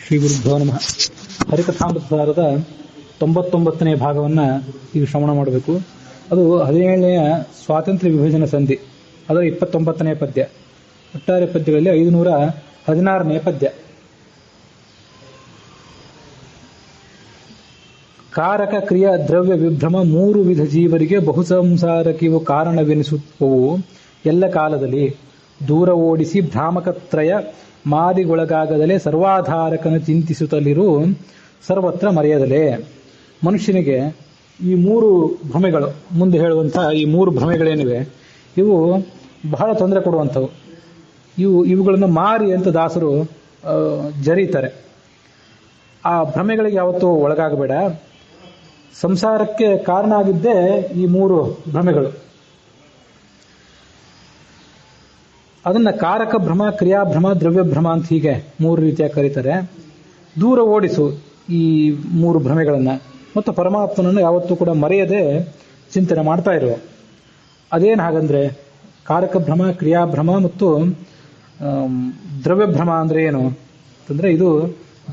ಶ್ರೀ ಗುರುಭ್ಯೋ ನಮಃ. ಹರಿಕಥಾಮೃತಸಾರದ 99ನೇ ಭಾಗವನ್ನು ಈಗ ಶ್ರವಣ ಮಾಡಬೇಕು. ಅದು 17ನೆಯ ಸ್ವಾತಂತ್ರ್ಯ ವಿಭಜನ ಸಂಧಿ, ಅದರ 29ನೇ ಪದ್ಯ. ಒಟ್ಟಾರೆ ಪದ್ಯಗಳಲ್ಲಿ 516ನೇ ಪದ್ಯ. ಕಾರಕ ಕ್ರಿಯಾ ದ್ರವ್ಯ ವಿಭ್ರಮ 3 ವಿಧ ಜೀವರಿಗೆ ಬಹುಸಂಸಾರಕ್ಕಿವು ಕಾರಣವೆನಿಸುತ್ತವು. ಎಲ್ಲ ಕಾಲದಲ್ಲಿ ದೂರ ಓಡಿಸಿ ಭ್ರಾಮಕತ್ರಯ ಮಾದಿಗೊಳಗಾಗದಲೇ ಸರ್ವಾಧಾರಕನ ಚಿಂತಿಸುತ್ತಲಿರು ಸರ್ವತ್ರ ಮರೆಯದಲೇ. ಮನುಷ್ಯನಿಗೆ ಈ 3 ಭ್ರಮೆಗಳು, ಮುಂದೆ ಹೇಳುವಂತಹ ಈ 3 ಭ್ರಮೆಗಳೇನಿವೆ, ಇವು ಬಹಳ ತೊಂದರೆ ಕೊಡುವಂಥವು. ಇವುಗಳನ್ನು ಮಾರಿ ಅಂತ ದಾಸರು ಜರೀತಾರೆ. ಆ ಭ್ರಮೆಗಳಿಗೆ ಯಾವತ್ತೂ ಒಳಗಾಗಬೇಡ. ಸಂಸಾರಕ್ಕೆ ಕಾರಣ ಆಗಿದ್ದೇ ಈ 3 ಭ್ರಮೆಗಳು. ಅದನ್ನ ಕಾರಕ ಭ್ರಮ, ಕ್ರಿಯಾಭ್ರಮ, ದ್ರವ್ಯಭ್ರಮ ಅಂತ ಹೀಗೆ 3 ರೀತಿಯಾಗಿ ಕರೀತಾರೆ. ದೂರ ಓಡಿಸು ಈ 3 ಭ್ರಮೆಗಳನ್ನ, ಮತ್ತು ಪರಮಾತ್ಮನನ್ನು ಯಾವತ್ತೂ ಕೂಡ ಮರೆಯದೆ ಚಿಂತನೆ ಮಾಡ್ತಾ ಇರುವ. ಅದೇನು ಹಾಗಂದ್ರೆ, ಕಾರಕ ಭ್ರಮ, ಕ್ರಿಯಾಭ್ರಮ ಮತ್ತು ದ್ರವ್ಯಭ್ರಮ ಅಂದ್ರೆ ಏನು ಅಂತಂದ್ರೆ, ಇದು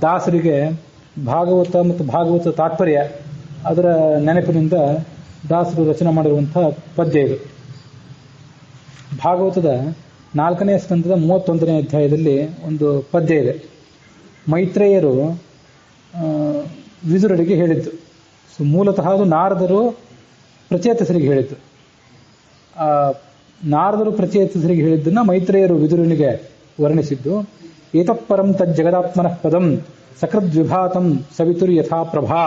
ದಾಸರಿಗೆ ಭಾಗವತ ಮತ್ತು ಭಾಗವತ ತಾತ್ಪರ್ಯ ಅದರ ನೆನಪಿನಿಂದ ದಾಸರು ರಚನೆ ಮಾಡಿರುವಂತಹ ಪದ್ಯ ಇದು. ಭಾಗವತದ 4ನೇ ಸ್ಕಂದದ 31ನೇ ಅಧ್ಯಾಯದಲ್ಲಿ ಒಂದು ಪದ್ಯ ಇದೆ. ಮೈತ್ರೇಯರು ವಿದುರರಿಗೆ ಹೇಳಿದ್ದು. ಮೂಲತಃ ಅದು ನಾರದರು ಪ್ರಚೇತಸರಿಗೆ ಹೇಳಿದ್ದು. ನಾರದರು ಪ್ರಚೇತಸರಿಗೆ ಹೇಳಿದ್ದನ್ನ ಮೈತ್ರೇಯರು ವಿದುರನಿಗೆ ವರ್ಣಿಸಿದ್ದು. ಏತತ್ಪರಂ ತಜ್ಜಗದಾತ್ಮನಃ ಪದಂ ಸಕೃದ್ವಿಭಾತಂ ಸವಿತುರ್ ಯಥಾ ಪ್ರಭಾ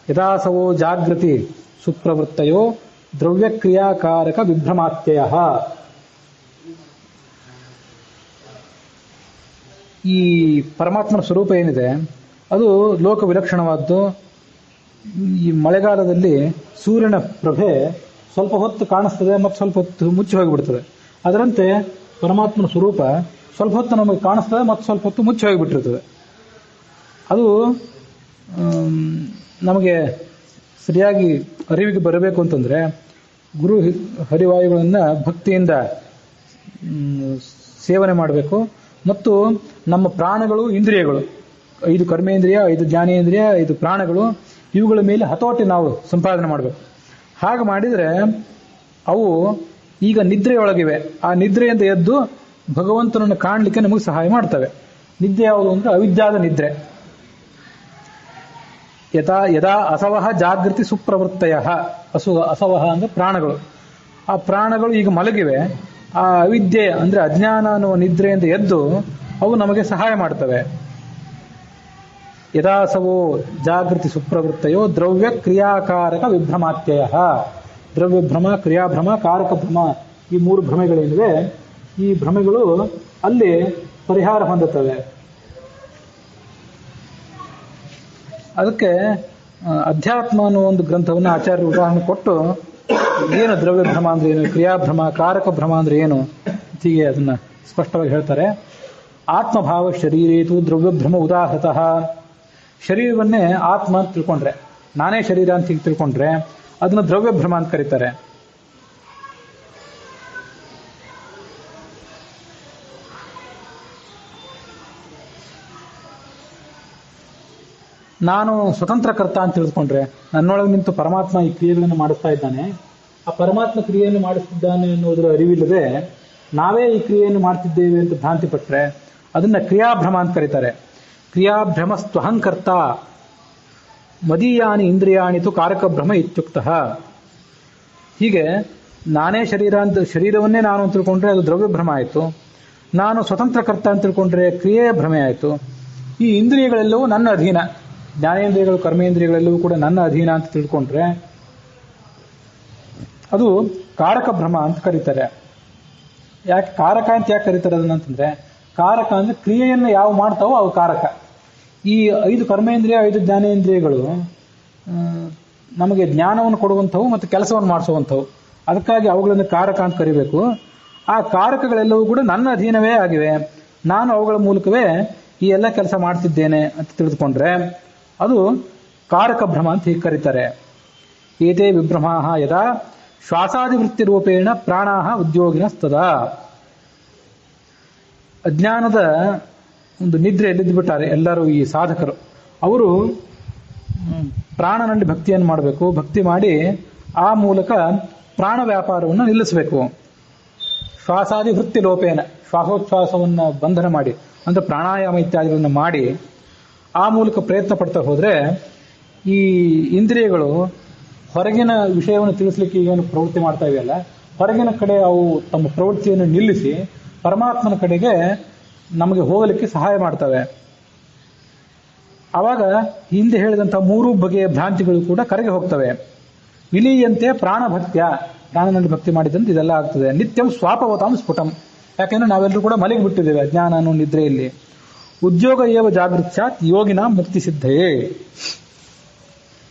ಯಥಾಸವೋ ಜಾಗೃತಿ ಸುಪ್ರವೃತ್ತಯೋ ದ್ರವ್ಯಕ್ರಿಯಾಕಾರಕ ವಿಭ್ರಮಾತ್ಯಯ. ಈ ಪರಮಾತ್ಮನ ಸ್ವರೂಪ ಏನಿದೆ ಅದು ಲೋಕ ವಿಲಕ್ಷಣವಾದ್ದು. ಈ ಮಳೆಗಾಲದಲ್ಲಿ ಸೂರ್ಯನ ಪ್ರಭೆ ಸ್ವಲ್ಪ ಹೊತ್ತು ಕಾಣಿಸ್ತದೆ ಮತ್ತು ಸ್ವಲ್ಪ ಹೊತ್ತು ಮುಚ್ಚಿ ಹೋಗಿಬಿಡ್ತದೆ. ಅದರಂತೆ ಪರಮಾತ್ಮನ ಸ್ವರೂಪ ಸ್ವಲ್ಪ ಹೊತ್ತು ನಮಗೆ ಕಾಣಿಸ್ತದೆ ಮತ್ತು ಸ್ವಲ್ಪ ಹೊತ್ತು ಮುಚ್ಚಿ ಹೋಗಿಬಿಟ್ಟಿರ್ತದೆ. ಅದು ನಮಗೆ ಸರಿಯಾಗಿ ಅರಿವಿಗೆ ಬರಬೇಕು ಅಂತಂದ್ರೆ ಗುರು ಹರಿವಾಯುಗಳನ್ನ ಭಕ್ತಿಯಿಂದ ಸೇವನೆ ಮಾಡಬೇಕು. ಮತ್ತು ನಮ್ಮ ಪ್ರಾಣಗಳು, ಇಂದ್ರಿಯಗಳು, 5 ಕರ್ಮೇಂದ್ರಿಯ, 5 ಜ್ಞಾನೇಂದ್ರಿಯ, 5 ಪ್ರಾಣಗಳು, ಇವುಗಳ ಮೇಲೆ ಹತೋಟಿ ನಾವು ಸಂಪಾದನೆ ಮಾಡಬೇಕು. ಹಾಗೆ ಮಾಡಿದರೆ ಅವು ಈಗ ನಿದ್ರೆಯೊಳಗಿವೆ. ಆ ನಿದ್ರೆಯಿಂದ ಎದ್ದು ಭಗವಂತನನ್ನು ಕಾಣಲಿಕ್ಕೆ ನಮಗೆ ಸಹಾಯ ಮಾಡ್ತವೆ. ನಿದ್ದೆ ಯಾವುದು ಅಂದ್ರೆ ಅವಿದ್ಯಾದ ನಿದ್ರೆ. ಯದಾ ಅಸವಹ ಜಾಗೃತಿ ಸುಪ್ರವೃತ್ತಯ. ಅಸವಹ ಅಂದ್ರೆ ಪ್ರಾಣಗಳು. ಆ ಪ್ರಾಣಗಳು ಈಗ ಮಲಗಿವೆ. ಆ ಅವಿದ್ಯೆ ಅಂದ್ರೆ ಅಜ್ಞಾನ ಅನ್ನುವ ನಿದ್ರೆಯಿಂದ ಎದ್ದು ಅವು ನಮಗೆ ಸಹಾಯ ಮಾಡ್ತವೆ. ಯದಾಸವೋ ಜಾಗೃತಿ ಸುಪ್ರವೃತ್ತಯೋ ದ್ರವ್ಯ ಕ್ರಿಯಾಕಾರಕ ವಿಭ್ರಮಾತ್ಯಯ. ದ್ರವ್ಯಭ್ರಮ, ಕ್ರಿಯಾಭ್ರಮ, ಕಾರಕ ಭ್ರಮ, ಈ 3 ಭ್ರಮೆಗಳೇನಿವೆ, ಈ ಭ್ರಮೆಗಳು ಅಲ್ಲಿ ಪರಿಹಾರ ಹೊಂದುತ್ತವೆ. ಅದಕ್ಕೆ ಅಧ್ಯಾತ್ಮ ಅನ್ನೋ ಒಂದು ಗ್ರಂಥವನ್ನು ಆಚಾರ್ಯ ಉದಾಹರಣೆ ಕೊಟ್ಟು, ಏನು ದ್ರವ್ಯಭ್ರಮ ಅಂದ್ರೆ ಏನು, ಕ್ರಿಯಾಭ್ರಮ, ಕಾರಕ ಭ್ರಮ ಅಂದ್ರೆ ಏನು ಹೀಗೆ ಅದನ್ನ ಸ್ಪಷ್ಟವಾಗಿ ಹೇಳ್ತಾರೆ. ಆತ್ಮಭಾವ ಶರೀರೇತು ದ್ರವ್ಯಭ್ರಮ ಉದಾಹೃತಃ. ಶರೀರವನ್ನೇ ಆತ್ಮ ಅಂತ ತಿಳ್ಕೊಂಡ್ರೆ, ನಾನೇ ಶರೀರ ಅಂತ ಹೀಗೆ ತಿಳ್ಕೊಂಡ್ರೆ ಅದನ್ನ ದ್ರವ್ಯಭ್ರಮ ಅಂತ ಕರೀತಾರೆ. ನಾನು ಸ್ವತಂತ್ರ ಕರ್ತ ಅಂತ ತಿಳಿದುಕೊಂಡ್ರೆ, ನನ್ನೊಳಗೆ ನಿಂತು ಪರಮಾತ್ಮ ಈ ಕ್ರಿಯೆಗಳನ್ನು ಮಾಡಿಸ್ತಾ ಇದ್ದಾನೆ, ಆ ಪರಮಾತ್ಮ ಕ್ರಿಯೆಯನ್ನು ಮಾಡಿಸ್ತಿದ್ದಾನೆ ಅನ್ನೋದರ ಅರಿವಿಲ್ಲದೆ ನಾವೇ ಈ ಕ್ರಿಯೆಯನ್ನು ಮಾಡ್ತಿದ್ದೇವೆ ಅಂತ ಭ್ರಾಂತಿ ಪಟ್ರೆ ಅದನ್ನ ಕ್ರಿಯಾಭ್ರಮ ಅಂತ ಕರೀತಾರೆ. ಕ್ರಿಯಾಭ್ರಮಸ್ತ್ವಹಂಕರ್ತ ಮದೀಯಾನಿ ಇಂದ್ರಿಯಾಣಿತು ಕಾರಕಭ್ರಮ ಇತ್ಯುಕ್ತಃ. ಹೀಗೆ ನಾನೇ ಶರೀರ ಅಂತ, ಶರೀರವನ್ನೇ ನಾನು ಅಂತ ತಿಳ್ಕೊಂಡ್ರೆ ಅದು ದ್ರವ್ಯಭ್ರಮ ಆಯಿತು. ನಾನು ಸ್ವತಂತ್ರ ಕರ್ತ ಅಂತ ತಿಳ್ಕೊಂಡ್ರೆ ಕ್ರಿಯೆ ಭ್ರಮೆ ಆಯಿತು. ಈ ಇಂದ್ರಿಯಗಳೆಲ್ಲವೂ ನನ್ನ ಅಧೀನ, ಜ್ಞಾನೇಂದ್ರಿಯಗಳು, ಕರ್ಮೇಂದ್ರಿಯಗಳೆಲ್ಲವೂ ಕೂಡ ನನ್ನ ಅಧೀನ ಅಂತ ತಿಳ್ಕೊಂಡ್ರೆ ಅದು ಕಾರಕ ಭ್ರಮ ಅಂತ ಕರೀತಾರೆ. ಯಾಕೆ ಕಾರಕ ಅಂತ ಯಾಕೆ ಕರೀತಾರೆ ಅದನ್ನಂತಂದ್ರೆ, ಕಾರಕ ಅಂದ್ರೆ ಕ್ರಿಯೆಯನ್ನು ಯಾವ ಮಾಡ್ತಾವೋ ಅವು ಕಾರಕ. ಈ 5 ಕರ್ಮೇಂದ್ರಿಯ, 5 ಜ್ಞಾನೇಂದ್ರಿಯಗಳು ನಮಗೆ ಜ್ಞಾನವನ್ನು ಕೊಡುವಂಥವು ಮತ್ತು ಕೆಲಸವನ್ನು ಮಾಡಿಸುವಂಥವು. ಅದಕ್ಕಾಗಿ ಅವುಗಳನ್ನು ಕಾರಕ ಅಂತ ಕರಿಬೇಕು. ಆ ಕಾರಕಗಳೆಲ್ಲವೂ ಕೂಡ ನನ್ನ ಅಧೀನವೇ ಆಗಿವೆ. ನಾನು ಅವುಗಳ ಮೂಲಕವೇ ಈ ಎಲ್ಲ ಕೆಲಸ ಮಾಡ್ತಿದ್ದೇನೆ ಅಂತ ತಿಳಿದುಕೊಂಡ್ರೆ ಅದು ಕಾರಕ ಭ್ರಮ ಅಂತ ಹೀಗೆ ಕರೀತಾರೆ. ಏತೇ ವಿಭ್ರಮಾ ಯದಾ ಶ್ವಾಸಾದಿವೃತ್ತಿ ರೂಪೇಣ ಪ್ರಾಣಾಹ ಉದ್ಯೋಗಿನಸ್ತದಾ. ಅಜ್ಞಾನದ ಒಂದು ನಿದ್ರೆಯಲ್ಲಿದ್ದು ಬಿಟ್ಟಾರೆ ಎಲ್ಲರೂ ಈ ಸಾಧಕರು. ಅವರು ಪ್ರಾಣನಲ್ಲಿ ಭಕ್ತಿಯನ್ನು ಮಾಡಬೇಕು. ಭಕ್ತಿ ಮಾಡಿ ಆ ಮೂಲಕ ಪ್ರಾಣ ವ್ಯಾಪಾರವನ್ನು ನಿಲ್ಲಿಸಬೇಕು. ಶ್ವಾಸಾದಿ ವೃತ್ತಿ ಲೋಪೇನ, ಶ್ವಾಸೋಚ್ಛ್ವಾಸವನ್ನು ಬಂಧನ ಮಾಡಿ, ಅಂದ್ರೆ ಪ್ರಾಣಾಯಾಮ ಇತ್ಯಾದಿಗಳನ್ನು ಮಾಡಿ ಆ ಮೂಲಕ ಪ್ರಯತ್ನ ಪಡ್ತಾ ಹೋದ್ರೆ ಈ ಇಂದ್ರಿಯಗಳು ಹೊರಗಿನ ವಿಷಯವನ್ನು ತಿಳಿಸ್ಲಿಕ್ಕೆ ಈಗೇನು ಪ್ರವೃತ್ತಿ ಮಾಡ್ತಾ ಇವೆಯಲ್ಲ, ಹೊರಗಿನ ಕಡೆ ಅವು ತಮ್ಮ ಪ್ರವೃತ್ತಿಯನ್ನು ನಿಲ್ಲಿಸಿ ಪರಮಾತ್ಮನ ಕಡೆಗೆ ನಮಗೆ ಹೋಗಲಿಕ್ಕೆ ಸಹಾಯ ಮಾಡ್ತವೆ. ಆವಾಗ ಹಿಂದೆ ಹೇಳಿದಂತಹ 3 ಬಗೆಯ ಭ್ರಾಂತಿಗಳು ಕೂಡ ಕರಗಿ ಹೋಗ್ತವೆ. ವಿಲೀಯಂತೆ ಪ್ರಾಣಭಕ್ತ್ಯ, ಪ್ರಾಣನಲ್ಲಿ ಭಕ್ತಿ ಮಾಡಿದಂತೆ ಇದೆಲ್ಲ ಆಗ್ತದೆ. ನಿತ್ಯಂ ಸ್ವಾಪವತಾಂ ಸ್ಫುಟಂ, ಯಾಕೆಂದ್ರೆ ನಾವೆಲ್ಲರೂ ಕೂಡ ಮಲಗಿ ಬಿಟ್ಟಿದ್ದೇವೆ ಅಜ್ಞಾನ ಅನ್ನೋ ನಿದ್ರೆಯಲ್ಲಿ. ಉದ್ಯೋಗ ಏವ ಜಾಗೃತ್ಯಾತ್ ಯೋಗಿನ ಮುಕ್ತಿ ಸಿದ್ಧಯೇ.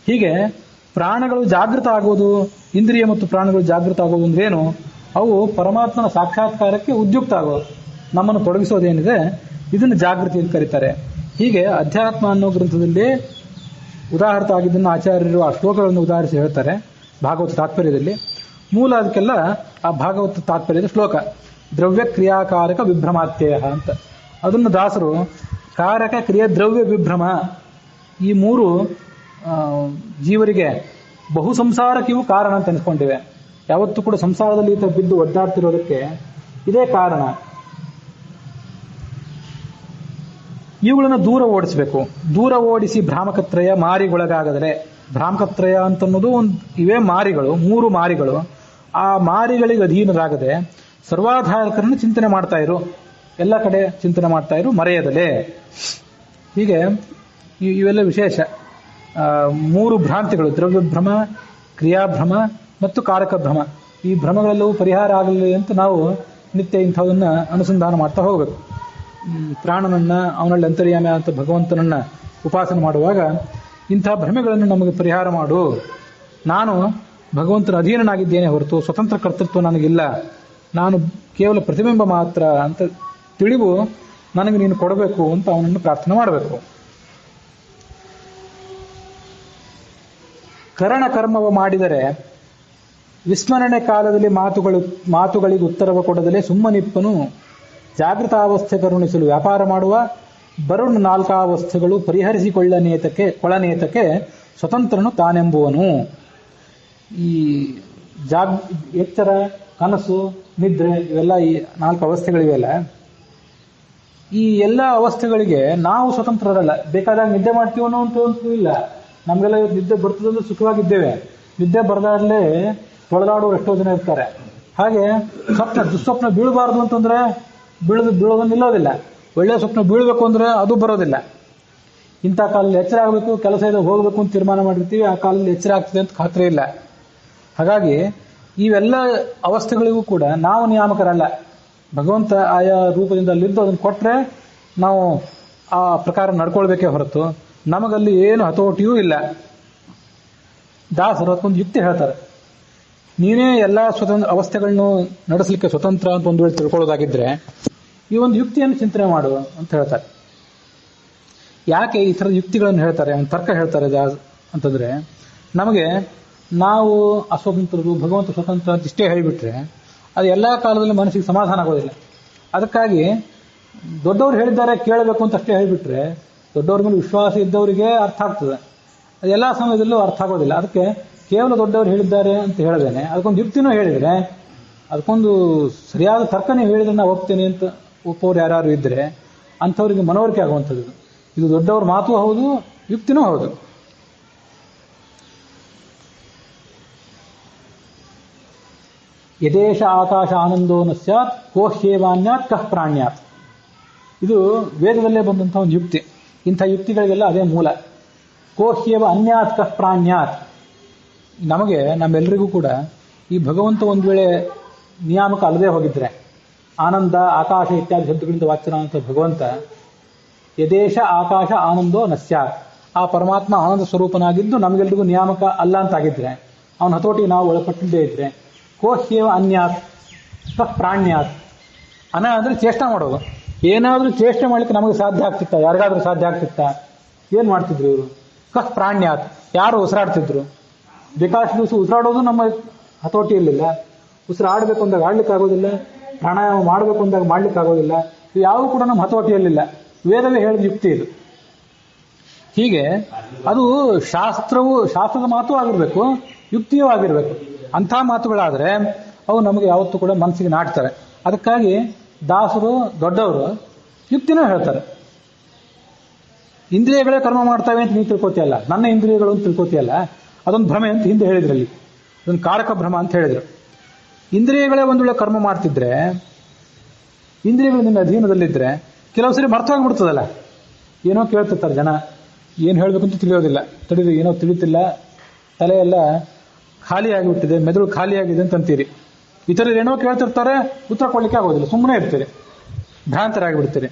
ಹೀಗೆ ಪ್ರಾಣಗಳು ಜಾಗೃತ ಆಗುವುದು, ಇಂದ್ರಿಯ ಮತ್ತು ಪ್ರಾಣಗಳು ಜಾಗೃತ ಆಗುವುದು ಅಂದ್ರೆ ಏನು? ಅವು ಪರಮಾತ್ಮನ ಸಾಕ್ಷಾತ್ಕಾರಕ್ಕೆ ಉದ್ಯುಕ್ತ ಆಗೋದು, ನಮ್ಮನ್ನು ತೊಡಗಿಸೋದೇನಿದೆ ಇದನ್ನು ಜಾಗೃತಿ ಅಂತ ಕರೀತಾರೆ. ಹೀಗೆ ಅಧ್ಯಾತ್ಮ ಅನ್ನೋ ಗ್ರಂಥದಲ್ಲಿ ಉದಾಹರಣ ಆಗಿದ್ದನ್ನು ಆಚಾರ್ಯರು ಆ ಶ್ಲೋಕಗಳನ್ನು ಉದಾಹರಿಸಿ ಹೇಳ್ತಾರೆ ಭಾಗವತ ತಾತ್ಪರ್ಯದಲ್ಲಿ. ಮೂಲ ಅದಕ್ಕೆಲ್ಲ ಆ ಭಾಗವತ ತಾತ್ಪರ್ಯದ ಶ್ಲೋಕ ದ್ರವ್ಯ ಕ್ರಿಯಾಕಾರಕ ವಿಭ್ರಮಾತ್ಯಯ ಅಂತ. ಅದನ್ನು ದಾಸರು ಕಾರಕ ಕ್ರಿಯೆ ದ್ರವ್ಯ ವಿಭ್ರಮ ಈ 3 ಜೀವರಿಗೆ ಬಹು ಸಂಸಾರಕ್ಕೆ ಇವು ಕಾರಣ ಅಂತ ಅನಿಸ್ಕೊಂಡಿವೆ. ಯಾವತ್ತೂ ಕೂಡ ಸಂಸಾರದಲ್ಲಿ ಈತ ಬಿದ್ದು ಒದ್ದಾಡ್ತಿರೋದಕ್ಕೆ ಇದೇ ಕಾರಣ. ಇವುಗಳನ್ನು ದೂರ ಓಡಿಸಬೇಕು. ದೂರ ಓಡಿಸಿ ಭ್ರಾಮಕತ್ರಯ ಮಾರಿಗೊಳಗಾಗದರೆ, ಭ್ರಾಮಕತ್ರಯ ಅಂತನ್ನೋದು ಇವೇ ಮಾರಿಗಳು, 3 ಮಾರಿಗಳು. ಆ ಮಾರಿಗಳಿಗೆ ಅಧೀನರಾಗದೆ ಸರ್ವಾಧಾರಕರನ್ನು ಚಿಂತನೆ ಮಾಡ್ತಾ ಇರು, ಎಲ್ಲ ಕಡೆ ಚಿಂತನೆ ಮಾಡ್ತಾ ಇರು, ಮರೆಯದಲೇ. ಹೀಗೆ ಇವೆಲ್ಲ ವಿಶೇಷ 3 ಭ್ರಾಂತಿಗಳು, ದ್ರವ್ಯಭ್ರಮ, ಕ್ರಿಯಾಭ್ರಮ ಮತ್ತು ಕಾರಕ ಭ್ರಮ. ಈ ಭ್ರಮಗಳೆಲ್ಲವೂ ಪರಿಹಾರ ಆಗಲಿ ಅಂತ ನಾವು ನಿತ್ಯ ಇಂಥದನ್ನ ಅನುಸಂಧಾನ ಮಾಡ್ತಾ ಹೋಗಬೇಕು. ಪ್ರಾಣನನ್ನ, ಅವನಲ್ಲಿ ಅಂತರ್ಯಾಮ ಅಂತ ಭಗವಂತನನ್ನ ಉಪಾಸನೆ ಮಾಡುವಾಗ ಇಂಥ ಭ್ರಮೆಗಳನ್ನು ನಮಗೆ ಪರಿಹಾರ ಮಾಡು. ನಾನು ಭಗವಂತನ ಅಧೀನನಾಗಿದ್ದೇನೆ ಹೊರತು ಸ್ವತಂತ್ರ ಕರ್ತೃತ್ವ ನನಗಿಲ್ಲ, ನಾನು ಕೇವಲ ಪ್ರತಿಬಿಂಬ ಮಾತ್ರ ಅಂತ ತಿಳಿವು ನನಗೆ ನೀನು ಕೊಡಬೇಕು ಅಂತ ಅವನನ್ನು ಪ್ರಾರ್ಥನೆ ಮಾಡಬೇಕು. ಕರಣ ಕರ್ಮವ ಮಾಡಿದರೆ ವಿಸ್ಮರಣೆ ಕಾಲದಲ್ಲಿ ಮಾತುಗಳಿಗೆ ಉತ್ತರವ ಕೊಡದಲೇ ಸುಮ್ಮನಿಪ್ಪನು. ಜಾಗೃತಾವಸ್ಥೆ ಕರುಣಿಸಲು ವ್ಯಾಪಾರ ಮಾಡುವ ಬರುಣ 4 ಅವಸ್ಥೆಗಳು ಪರಿಹರಿಸಿಕೊಳ್ಳನೇತಕ್ಕೆ ಸ್ವತಂತ್ರನು ತಾನೆಂಬುವನು. ಈ ಎಚ್ಚರ, ಕನಸು, ನಿದ್ರೆ ಇವೆಲ್ಲ ಈ 4 ಅವಸ್ಥೆಗಳಿವೆಯಲ್ಲ, ಈ ಎಲ್ಲ ಅವಸ್ಥೆಗಳಿಗೆ ನಾವು ಸ್ವತಂತ್ರರಲ್ಲ. ಬೇಕಾದಾಗ ನಿದ್ದೆ ಮಾಡ್ತೀವನ್ನೋ ಅಂತೂ ಇಲ್ಲ. ನಮಗೆಲ್ಲ ನಿದ್ದೆ ಬರ್ತದಂದ್ರೆ ಸುಖವಾಗಿದ್ದೇವೆ, ನಿದ್ದೆ ಬರದಾಗಲೇ ತೊಳೆದಾಡೋರು ಎಷ್ಟೋ ಜನ ಇರ್ತಾರೆ. ಹಾಗೆ ದುಸ್ವಪ್ನ ಬೀಳಬಾರ್ದು ಅಂತಂದ್ರೆ ಬೀಳೋದು ನಿಲ್ಲೋದಿಲ್ಲ. ಒಳ್ಳೆಯ ಸ್ವಪ್ನ ಬೀಳಬೇಕು ಅಂದ್ರೆ ಅದು ಬರೋದಿಲ್ಲ. ಇಂಥ ಕಾಲದಲ್ಲಿ ಎಚ್ಚರ ಆಗಬೇಕು, ಕೆಲಸ ಇದೆ ಹೋಗಬೇಕು ಅಂತ ತೀರ್ಮಾನ ಮಾಡಿರ್ತೀವಿ, ಆ ಕಾಲದಲ್ಲಿ ಎಚ್ಚರ ಆಗ್ತದೆ ಅಂತ ಖಾತ್ರಿ ಇಲ್ಲ. ಹಾಗಾಗಿ ಇವೆಲ್ಲ ಅವಸ್ಥೆಗಳಿಗೂ ಕೂಡ ನಾವು ನಿಯಾಮಕರಲ್ಲ. ಭಗವಂತ ಆಯಾ ರೂಪದಿಂದ ಅಲ್ಲಿದ್ದು ಅದನ್ನು ಕೊಟ್ಟರೆ ನಾವು ಆ ಪ್ರಕಾರ ನಡ್ಕೊಳ್ಬೇಕೇ ಹೊರತು ನಮಗಲ್ಲಿ ಏನು ಹತೋಟಿಯೂ ಇಲ್ಲ. ದಾಸರು ಅದಕ್ಕೊಂದು ಯುಕ್ತಿ ಹೇಳ್ತಾರೆ. ನೀನೇ ಎಲ್ಲ ಅವಸ್ಥೆಗಳನ್ನು ನಡೆಸಲಿಕ್ಕೆ ಸ್ವತಂತ್ರ ಅಂತ ಒಂದು ವೇಳೆ ತಿಳ್ಕೊಳ್ಳೋದಾಗಿದ್ರೆ ಈ ಒಂದು ಯುಕ್ತಿಯನ್ನು ಚಿಂತನೆ ಮಾಡು ಅಂತ ಹೇಳ್ತಾರೆ. ಯಾಕೆ ಈ ಥರದ ಯುಕ್ತಿಗಳನ್ನು ಹೇಳ್ತಾರೆ, ಒಂದು ತರ್ಕ ಹೇಳ್ತಾರೆ ಅಂತಂದ್ರೆ, ನಮಗೆ ನಾವು ಅಸ್ವತಂತ್ರರು, ಭಗವಂತ ಸ್ವತಂತ್ರ ಅಂತ ಇಷ್ಟೇ ಹೇಳಿಬಿಟ್ರೆ ಅದು ಎಲ್ಲ ಕಾಲದಲ್ಲಿ ಮನಸ್ಸಿಗೆ ಸಮಾಧಾನ ಆಗೋದಿಲ್ಲ. ಅದಕ್ಕಾಗಿ ದೊಡ್ಡವರು ಹೇಳಿದ್ದಾರೆ ಕೇಳಬೇಕು ಅಂತ ಅಷ್ಟೇ ಹೇಳಿಬಿಟ್ರೆ ದೊಡ್ಡವ್ರ ಮೇಲೆ ವಿಶ್ವಾಸ ಇದ್ದವರಿಗೆ ಅರ್ಥ ಆಗ್ತದೆ, ಅದು ಎಲ್ಲ ಸಮಯದಲ್ಲೂ ಅರ್ಥ ಆಗೋದಿಲ್ಲ. ಅದಕ್ಕೆ ಕೇವಲ ದೊಡ್ಡವರು ಹೇಳಿದ್ದಾರೆ ಅಂತ ಹೇಳದೇನೆ ಅದಕ್ಕೊಂದು ಯುಕ್ತಿನೂ ಹೇಳಿದರೆ, ಅದಕ್ಕೊಂದು ಸರಿಯಾದ ತರ್ಕನೇ ಹೇಳಿದ್ರೆ ನಾವು ಒಪ್ತೇನೆ ಅಂತ ಒಪ್ಪೋರು ಯಾರು ಇದ್ರೆ ಅಂಥವ್ರಿಗೆ ಮನವರಿಕೆ ಆಗುವಂಥದ್ದು. ಇದು ದೊಡ್ಡವ್ರ ಮಾತು ಹೌದು, ಯುಕ್ತಿನೂ ಹೌದು. ಯದೇಶ ಆಕಾಶ ಆನಂದೋ ನ ಸ್ಯಾತ್ ಕೋಹ್ಯೇವಾನ್ಯಾತ್ ಕಃ ಪ್ರಾಣ್ಯಾತ್. ಇದು ವೇದದಲ್ಲೇ ಬಂದಂತಹ ಒಂದು ಯುಕ್ತಿ. ಇಂಥ ಯುಕ್ತಿಗಳಿಗೆಲ್ಲ ಅದೇ ಮೂಲ. ಕೋಹ್ಯೇವ ಅನ್ಯಾತ್ ಕಃ ಪ್ರಾಣ್ಯಾತ್. ನಮಗೆ ನಮ್ಮೆಲ್ಲರಿಗೂ ಕೂಡ ಈ ಭಗವಂತ ಒಂದು ವೇಳೆ ನಿಯಾಮಕ ಅಲ್ಲದೆ ಹೋಗಿದ್ರೆ, ಆನಂದ, ಆಕಾಶ ಇತ್ಯಾದಿ ಶಬ್ದಗಳಿಂದ ವಾಚ್ಯನಾದಂಥ ಭಗವಂತ ಯದೇಶ ಆಕಾಶ ಆನಂದೋ ನ ಸ್ಯಾತ್, ಆ ಪರಮಾತ್ಮ ಆನಂದ ಸ್ವರೂಪನಾಗಿದ್ದು ನಮಗೆಲ್ರಿಗೂ ನಿಯಾಮಕ ಅಲ್ಲ ಅಂತಾಗಿದ್ರೆ, ಅವನ ಹತೋಟಿಗೆ ನಾವು ಒಳಪಟ್ಟಿದ್ದೇ ಇದ್ರೆ, ಕೋಹ್ಯೇವ ಅನ್ಯಾತ್ ಕಃ ಪ್ರಾಣ್ಯಾತ್. ಅನ ಅಂದ್ರೆ ಚೇಷ್ಟೆ ಮಾಡೋದು. ಏನಾದ್ರೂ ಚೇಷ್ಟೆ ಮಾಡ್ಲಿಕ್ಕೆ ನಮಗೆ ಸಾಧ್ಯ ಆಗ್ತಿತ್ತ? ಯಾರಿಗಾದ್ರೂ ಸಾಧ್ಯ ಆಗ್ತಿತ್ತ? ಏನ್ ಮಾಡ್ತಿದ್ರು ಇವರು? ಕಃ ಪ್ರಾಣ್ಯಾತ್, ಯಾರು ಉಸಿರಾಡ್ತಿದ್ರು? ಬೇಕಾಷ್ಟು ದಿವಸ ಉಸಿರಾಡೋದು ನಮ್ಮ ಹತೋಟಿ ಇರಲಿಲ್ಲ. ಉಸಿರಾಡಬೇಕು ಅಂದಾಗ ಆಡ್ಲಿಕ್ಕೆ ಆಗೋದಿಲ್ಲ, ಪ್ರಾಣಾಯಾಮ ಮಾಡಬೇಕು ಅಂದಾಗ ಮಾಡ್ಲಿಕ್ಕೆ ಆಗೋದಿಲ್ಲ. ಇವು ಯಾವೂ ಕೂಡ ನಮ್ಮ ಹತೋಟಿಯಲ್ಲಿಲ್ಲ. ವೇದವೇ ಹೇಳಿದ ಯುಕ್ತಿ ಇದು. ಹೀಗೆ ಅದು ಶಾಸ್ತ್ರದ ಮಾತು ಆಗಿರ್ಬೇಕು, ಯುಕ್ತಿಯೂ ಆಗಿರ್ಬೇಕು. ಅಂಥ ಮಾತುಗಳಾದ್ರೆ ಅವು ನಮಗೆ ಯಾವತ್ತೂ ಕೂಡ ಮನಸ್ಸಿಗೆ ನಾಟ್ತಾರೆ. ಅದಕ್ಕಾಗಿ ದಾಸರು ದೊಡ್ಡವರು ಯುಕ್ತಿನೂ ಹೇಳ್ತಾರೆ. ಇಂದ್ರಿಯಗಳೇ ಕರ್ಮ ಮಾಡ್ತಾವೆ ಅಂತ ನೀವು ತಿಳ್ಕೊತಿಯಲ್ಲ, ನನ್ನ ಇಂದ್ರಿಯಗಳು ಅಂತ ತಿಳ್ಕೊತಿಯಲ್ಲ, ಅದೊಂದು ಭ್ರಮೆ ಅಂತ ಹಿಂದೆ ಹೇಳಿದ್ರಲ್ಲಿ, ಅದೊಂದು ಕಾರಕ ಭ್ರಮ ಅಂತ ಹೇಳಿದ್ರು. ಇಂದ್ರಿಯಗಳೇ ಒಂದು ವೇಳೆ ಕರ್ಮ ಮಾಡ್ತಿದ್ರೆ, ಇಂದ್ರಿಯಗಳು ನಿನ್ನ ಅಧೀನದಲ್ಲಿದ್ರೆ ಕೆಲವು ಸರಿ ಮರ್ತವಾಗ್ಬಿಡ್ತದಲ್ಲ. ಏನೋ ಕೇಳ್ತಿರ್ತಾರೆ ಜನ, ಏನು ಹೇಳಬೇಕಂತ ತಿಳಿಯೋದಿಲ್ಲ, ತಿಳಿದು ಏನೋ ತಿಳಿತಿಲ್ಲ, ತಲೆಯೆಲ್ಲ ಖಾಲಿ ಆಗಿಬಿಟ್ಟಿದೆ, ಮೆದುಳು ಖಾಲಿ ಆಗಿದೆ ಅಂತ ಅಂತೀರಿ. ಇತರರು ಏನೋ ಕೇಳ್ತಿರ್ತಾರೆ, ಉತ್ತರ ಕೊಡ್ಲಿಕ್ಕೆ ಆಗೋದಿಲ್ಲ, ಸುಮ್ಮನೆ ಇರ್ತೀರಿ, ಭ್ರಾಂತರಾಗಿಬಿಡ್ತೀರಿ.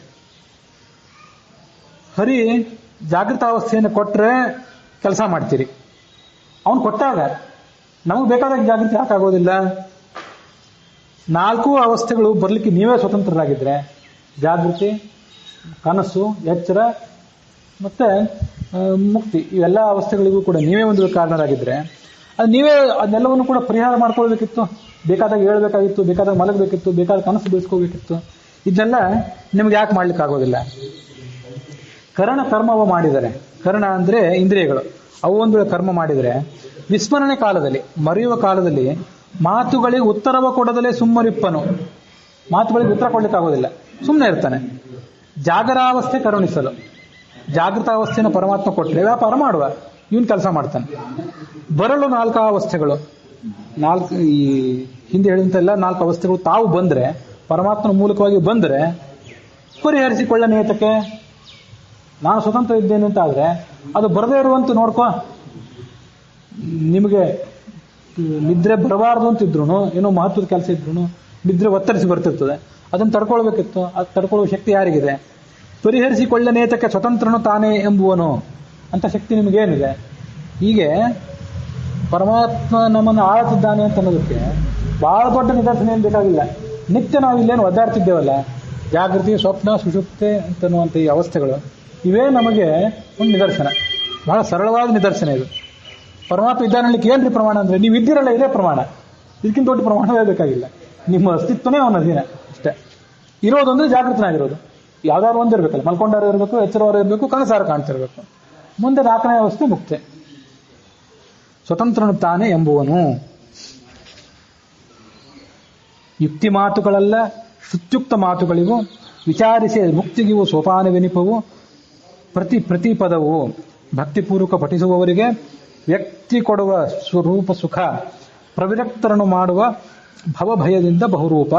ಹರಿ ಜಾಗೃತಾವಸ್ಥೆಯನ್ನು ಕೊಟ್ಟರೆ ಕೆಲಸ ಮಾಡ್ತೀರಿ. ಅವನು ಕೊಟ್ಟಾಗ ನಮಗೆ ಬೇಕಾದಾಗ ಜಾಗೃತಿ ಯಾಕಾಗೋದಿಲ್ಲ? 4 ಅವಸ್ಥೆಗಳು ಬರಲಿಕ್ಕೆ ನೀವೇ ಸ್ವತಂತ್ರರಾಗಿದ್ರೆ, ಜಾಗೃತಿ, ಕನಸು, ಎಚ್ಚರ ಮತ್ತೆ ಮುಕ್ತಿ, ಇವೆಲ್ಲ ಅವಸ್ಥೆಗಳಿಗೂ ಕೂಡ ನೀವೇ ಒಂದು ಕಾರಣರಾಗಿದ್ರೆ, ಅದು ನೀವೇ ಅದನ್ನೆಲ್ಲವನ್ನು ಕೂಡ ಪರಿಹಾರ ಮಾಡ್ಕೊಳ್ಬೇಕಿತ್ತು. ಬೇಕಾದಾಗ ಹೇಳ್ಬೇಕಾಗಿತ್ತು, ಬೇಕಾದಾಗ ಮಲಗಬೇಕಿತ್ತು, ಬೇಕಾದ ಕನಸು ಬೀಳ್ಸ್ಕೋಬೇಕಿತ್ತು. ಇದನ್ನೆಲ್ಲ ನಿಮ್ಗೆ ಯಾಕೆ ಮಾಡ್ಲಿಕ್ಕೆ ಆಗೋದಿಲ್ಲ? ಕರ್ಮವ ಮಾಡಿದರೆ, ಕರ್ಣ ಅಂದ್ರೆ ಇಂದ್ರಿಯಗಳು, ಅವು ಒಂದು ಕರ್ಮ ಮಾಡಿದರೆ ವಿಸ್ಮರಣೆ ಕಾಲದಲ್ಲಿ, ಮರೆಯುವ ಕಾಲದಲ್ಲಿ ಮಾತುಗಳಿಗೆ ಉತ್ತರವ ಕೊಡದಲೇ ಸುಮ್ಮರಿಪ್ಪನು. ಮಾತುಗಳಿಗೆ ಉತ್ತರ ಕೊಡ್ಲಿಕ್ಕೆ ಆಗೋದಿಲ್ಲ, ಸುಮ್ಮನೆ ಇರ್ತಾನೆ. ಜಾಗರಾವಸ್ಥೆ ಕರುಣಿಸಲು, ಜಾಗೃತಾವಸ್ಥೆಯನ್ನು ಪರಮಾತ್ಮ ಕೊಟ್ಟರೆ ವ್ಯಾಪಾರ ಮಾಡುವ, ಇವನ್ ಕೆಲಸ ಮಾಡ್ತಾನೆ. ಬರಲು 4 ಅವಸ್ಥೆಗಳು, ಈ ಹಿಂದೆ ಹೇಳಿದಂತೆಲ್ಲ 4 ಅವಸ್ಥೆಗಳು ತಾವು ಬಂದ್ರೆ, ಪರಮಾತ್ಮನ ಮೂಲಕವಾಗಿ ಬಂದ್ರೆ ಪರಿಹರಿಸಿಕೊಳ್ಳ ನೇತಕ್ಕೆ. ನಾನು ಸ್ವತಂತ್ರ ಇದ್ದೇನೆ ಅಂತ ಆದ್ರೆ ಅದು ಬರದೇ ಇರುವಂತ ನೋಡ್ಕೋ. ನಿಮಗೆ ನಿದ್ರೆ ಬರಬಾರದು ಅಂತಿದ್ರು, ಏನೋ ಮಹತ್ವದ ಕೆಲಸ ಇದ್ರು ನಿದ್ರೆ ಒತ್ತರಿಸಿ ಬರ್ತಿರ್ತದೆ, ಅದನ್ನು ತಡ್ಕೊಳ್ಬೇಕಿತ್ತು. ಅದು ತಡ್ಕೊಳ್ಳುವ ಶಕ್ತಿ ಯಾರಿಗಿದೆ? ಪರಿಹರಿಸಿಕೊಳ್ಳ ನೇತಕ್ಕೆ ಸ್ವತಂತ್ರನು ತಾನೇ ಎಂಬುವನು ಅಂತ ಶಕ್ತಿ ನಿಮಗೇನಿದೆ? ಹೀಗೆ ಪರಮಾತ್ಮ ನಮ್ಮನ್ನು ಆಳುತ್ತಿದ್ದಾನೆ ಅಂತ ಅನ್ನೋದಕ್ಕೆ ಬಹಳ ದೊಡ್ಡ ನಿದರ್ಶನ ಏನು ಬೇಕಾಗಿಲ್ಲ. ನಿತ್ಯ ನಾವು ಇಲ್ಲೇನು ಒದ್ದಾಡ್ತಿದ್ದೇವಲ್ಲ, ಜಾಗೃತಿ, ಸ್ವಪ್ನ, ಸುಷುಪ್ತಿ ಅಂತನ್ನುವಂಥ ಈ ಅವಸ್ಥೆಗಳು, ಇವೇ ನಮಗೆ ಒಂದು ನಿದರ್ಶನ, ಬಹಳ ಸರಳವಾದ ನಿದರ್ಶನ ಇದು. ಪರಮಾತ್ಮ ಇದ್ದಾನಲಿಕ್ಕೆ ಏನ್ರಿ ಪ್ರಮಾಣ ಅಂದ್ರೆ, ನೀವು ಇದ್ದೀರಲ್ಲ ಇದೇ ಪ್ರಮಾಣ, ಇದಕ್ಕಿಂತ ದೊಡ್ಡ ಪ್ರಮಾಣವೇ ಬೇಕಾಗಿಲ್ಲ. ನಿಮ್ಮ ಅಸ್ತಿತ್ವನೇ ಅವನ ಅಧೀನ ಅಷ್ಟೇ. ಇರೋದೊಂದ್ರೆ ಜಾಗೃತನಾಗಿರೋದು, ಯಾವ್ದಾದ್ರು ಒಂದಿರ್ಬೇಕಲ್ಲ, ಮಲ್ಕೊಂಡಾರು ಇರಬೇಕು, ಎಚ್ಚರವಾರು ಇರಬೇಕು, ಕನಸಾರ ಕಾಣ್ತಿರ್ಬೇಕು. ಮುಂದೆ 4ನೇ ಅವಸ್ಥೆ ಮುಕ್ತಿ. ಸ್ವತಂತ್ರನು ತಾನೇ ಎಂಬುವನು. ಯುಕ್ತಿ ಮಾತುಗಳಲ್ಲ, ಶ್ರುತ್ಯುಕ್ತ ಮಾತುಗಳಿವು. ವಿಚಾರಿಸಿ ಮುಕ್ತಿಗಿವು ಸೋಪಾನವೆನಿಪವು. ಪ್ರತಿ ಪದವು ಭಕ್ತಿಪೂರ್ವಕ ಪಠಿಸುವವರಿಗೆ ವ್ಯಕ್ತಿ ಕೊಡುವ ಸ್ವರೂಪ ಸುಖ, ಪ್ರವಿರಕ್ತರನ್ನು ಮಾಡುವ ಭವಭಯದಿಂದ ಬಹುರೂಪ.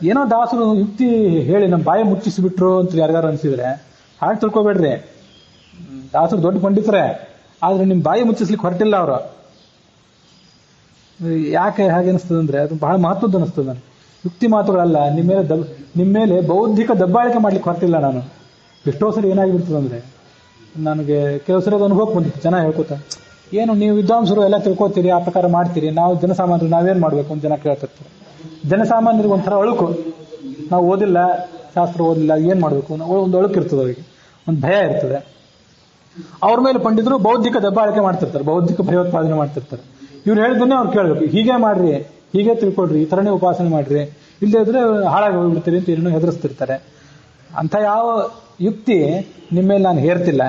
ಏನೋ ದಾಸರು ಯುಕ್ತಿ ಹೇಳಿ ನಮ್ಮ ಬಾಯಿ ಮುಚ್ಚಿಸಿಬಿಟ್ರು ಅಂತ ಯಾರಿಗಾರು ಅನಿಸಿದ್ರೆ ಹಾಗೆ ತಿಳ್ಕೊಬೇಡ್ರಿ. ದಾಸರು ದೊಡ್ಡ ಪಂಡಿತರೇ, ಆದ್ರೆ ನಿಮ್ಮ ಬಾಯಿ ಮುಚ್ಚಿಸ್ಲಿಕ್ಕೆ ಹೊರಟಿಲ್ಲ ಅವರು. ಯಾಕೆ ಹಾಗೆ ಅನಿಸ್ತದೆ ಅಂದ್ರೆ, ಅದು ಬಹಳ ಮಹತ್ವದ್ದು ಅನಿಸ್ತದೆ ನನಗೆ. ಯುಕ್ತಿ ಮಾತುಗಳಲ್ಲ, ನಿಮ್ಮ ಮೇಲೆ ಬೌದ್ಧಿಕ ದಬ್ಬಾಳಿಕೆ ಮಾಡ್ಲಿಕ್ಕೆ ಹೊರಟಿಲ್ಲ ನಾನು. ಎಷ್ಟೋ ಸರಿ ಏನಾಗಿಬಿಡ್ತದೆ ಅಂದ್ರೆ, ನನಗೆ ಕೆಲವು ಸರಿ ಅದು ಅನುಭವ ಬಂದಿತ್ತು. ಜನ ಹೇಳ್ಕೊತ, ಏನು ನೀವು ವಿದ್ವಾಂಸರು ಎಲ್ಲ ತಿಳ್ಕೊತೀರಿ, ಆ ಪ್ರಕಾರ ಮಾಡ್ತೀರಿ, ನಾವು ಜನಸಾಮಾನ್ಯರು ನಾವೇನ್ ಮಾಡ್ಬೇಕು ಅಂತ ಜನ ಕೇಳ್ತಿರ್ತಾರೆ. ಜನಸಾಮಾನ್ಯರಿಗೆ ಒಂಥರ ಅಳುಕು, ನಾವು ಓದಿಲ್ಲ, ಶಾಸ್ತ್ರ ಓದಿಲ್ಲ, ಏನ್ ಮಾಡ್ಬೇಕು ಒಂದು ಅಳುಕು ಇರ್ತದೆ, ಅವರಿಗೆ ಒಂದು ಭಯ ಇರ್ತದೆ. ಅವ್ರ ಮೇಲೆ ಪಂಡಿತರು ಬೌದ್ಧಿಕ ದಬ್ಬಾಳಿಕೆ ಮಾಡ್ತಿರ್ತಾರೆ, ಬೌದ್ಧಿಕ ಭಯೋತ್ಪಾದನೆ ಮಾಡ್ತಿರ್ತಾರೆ. ಇವ್ರು ಹೇಳಿದ್ದನ್ನೇ ಅವ್ರು ಕೇಳಬೇಕು, ಹೀಗೆ ಮಾಡ್ರಿ, ಹೀಗೆ ತಿಳ್ಕೊಳ್ರಿ, ಈ ತರನೇ ಉಪಾಸನೆ ಮಾಡ್ರಿ, ಇಲ್ಲದೇ ಇದ್ರೆ ಹಾಳಾಗಿ ಹೋಗ್ಬಿಡ್ತೀರಿ ಅಂತ ಏನೋ ಹೆದರಿಸ್ತಿರ್ತಾರೆ. ಅಂತ ಯಾವ ಯುಕ್ತಿ ನಿಮ್ಮ ಮೇಲೆ ನಾನು ಹೇರ್ತಿಲ್ಲ.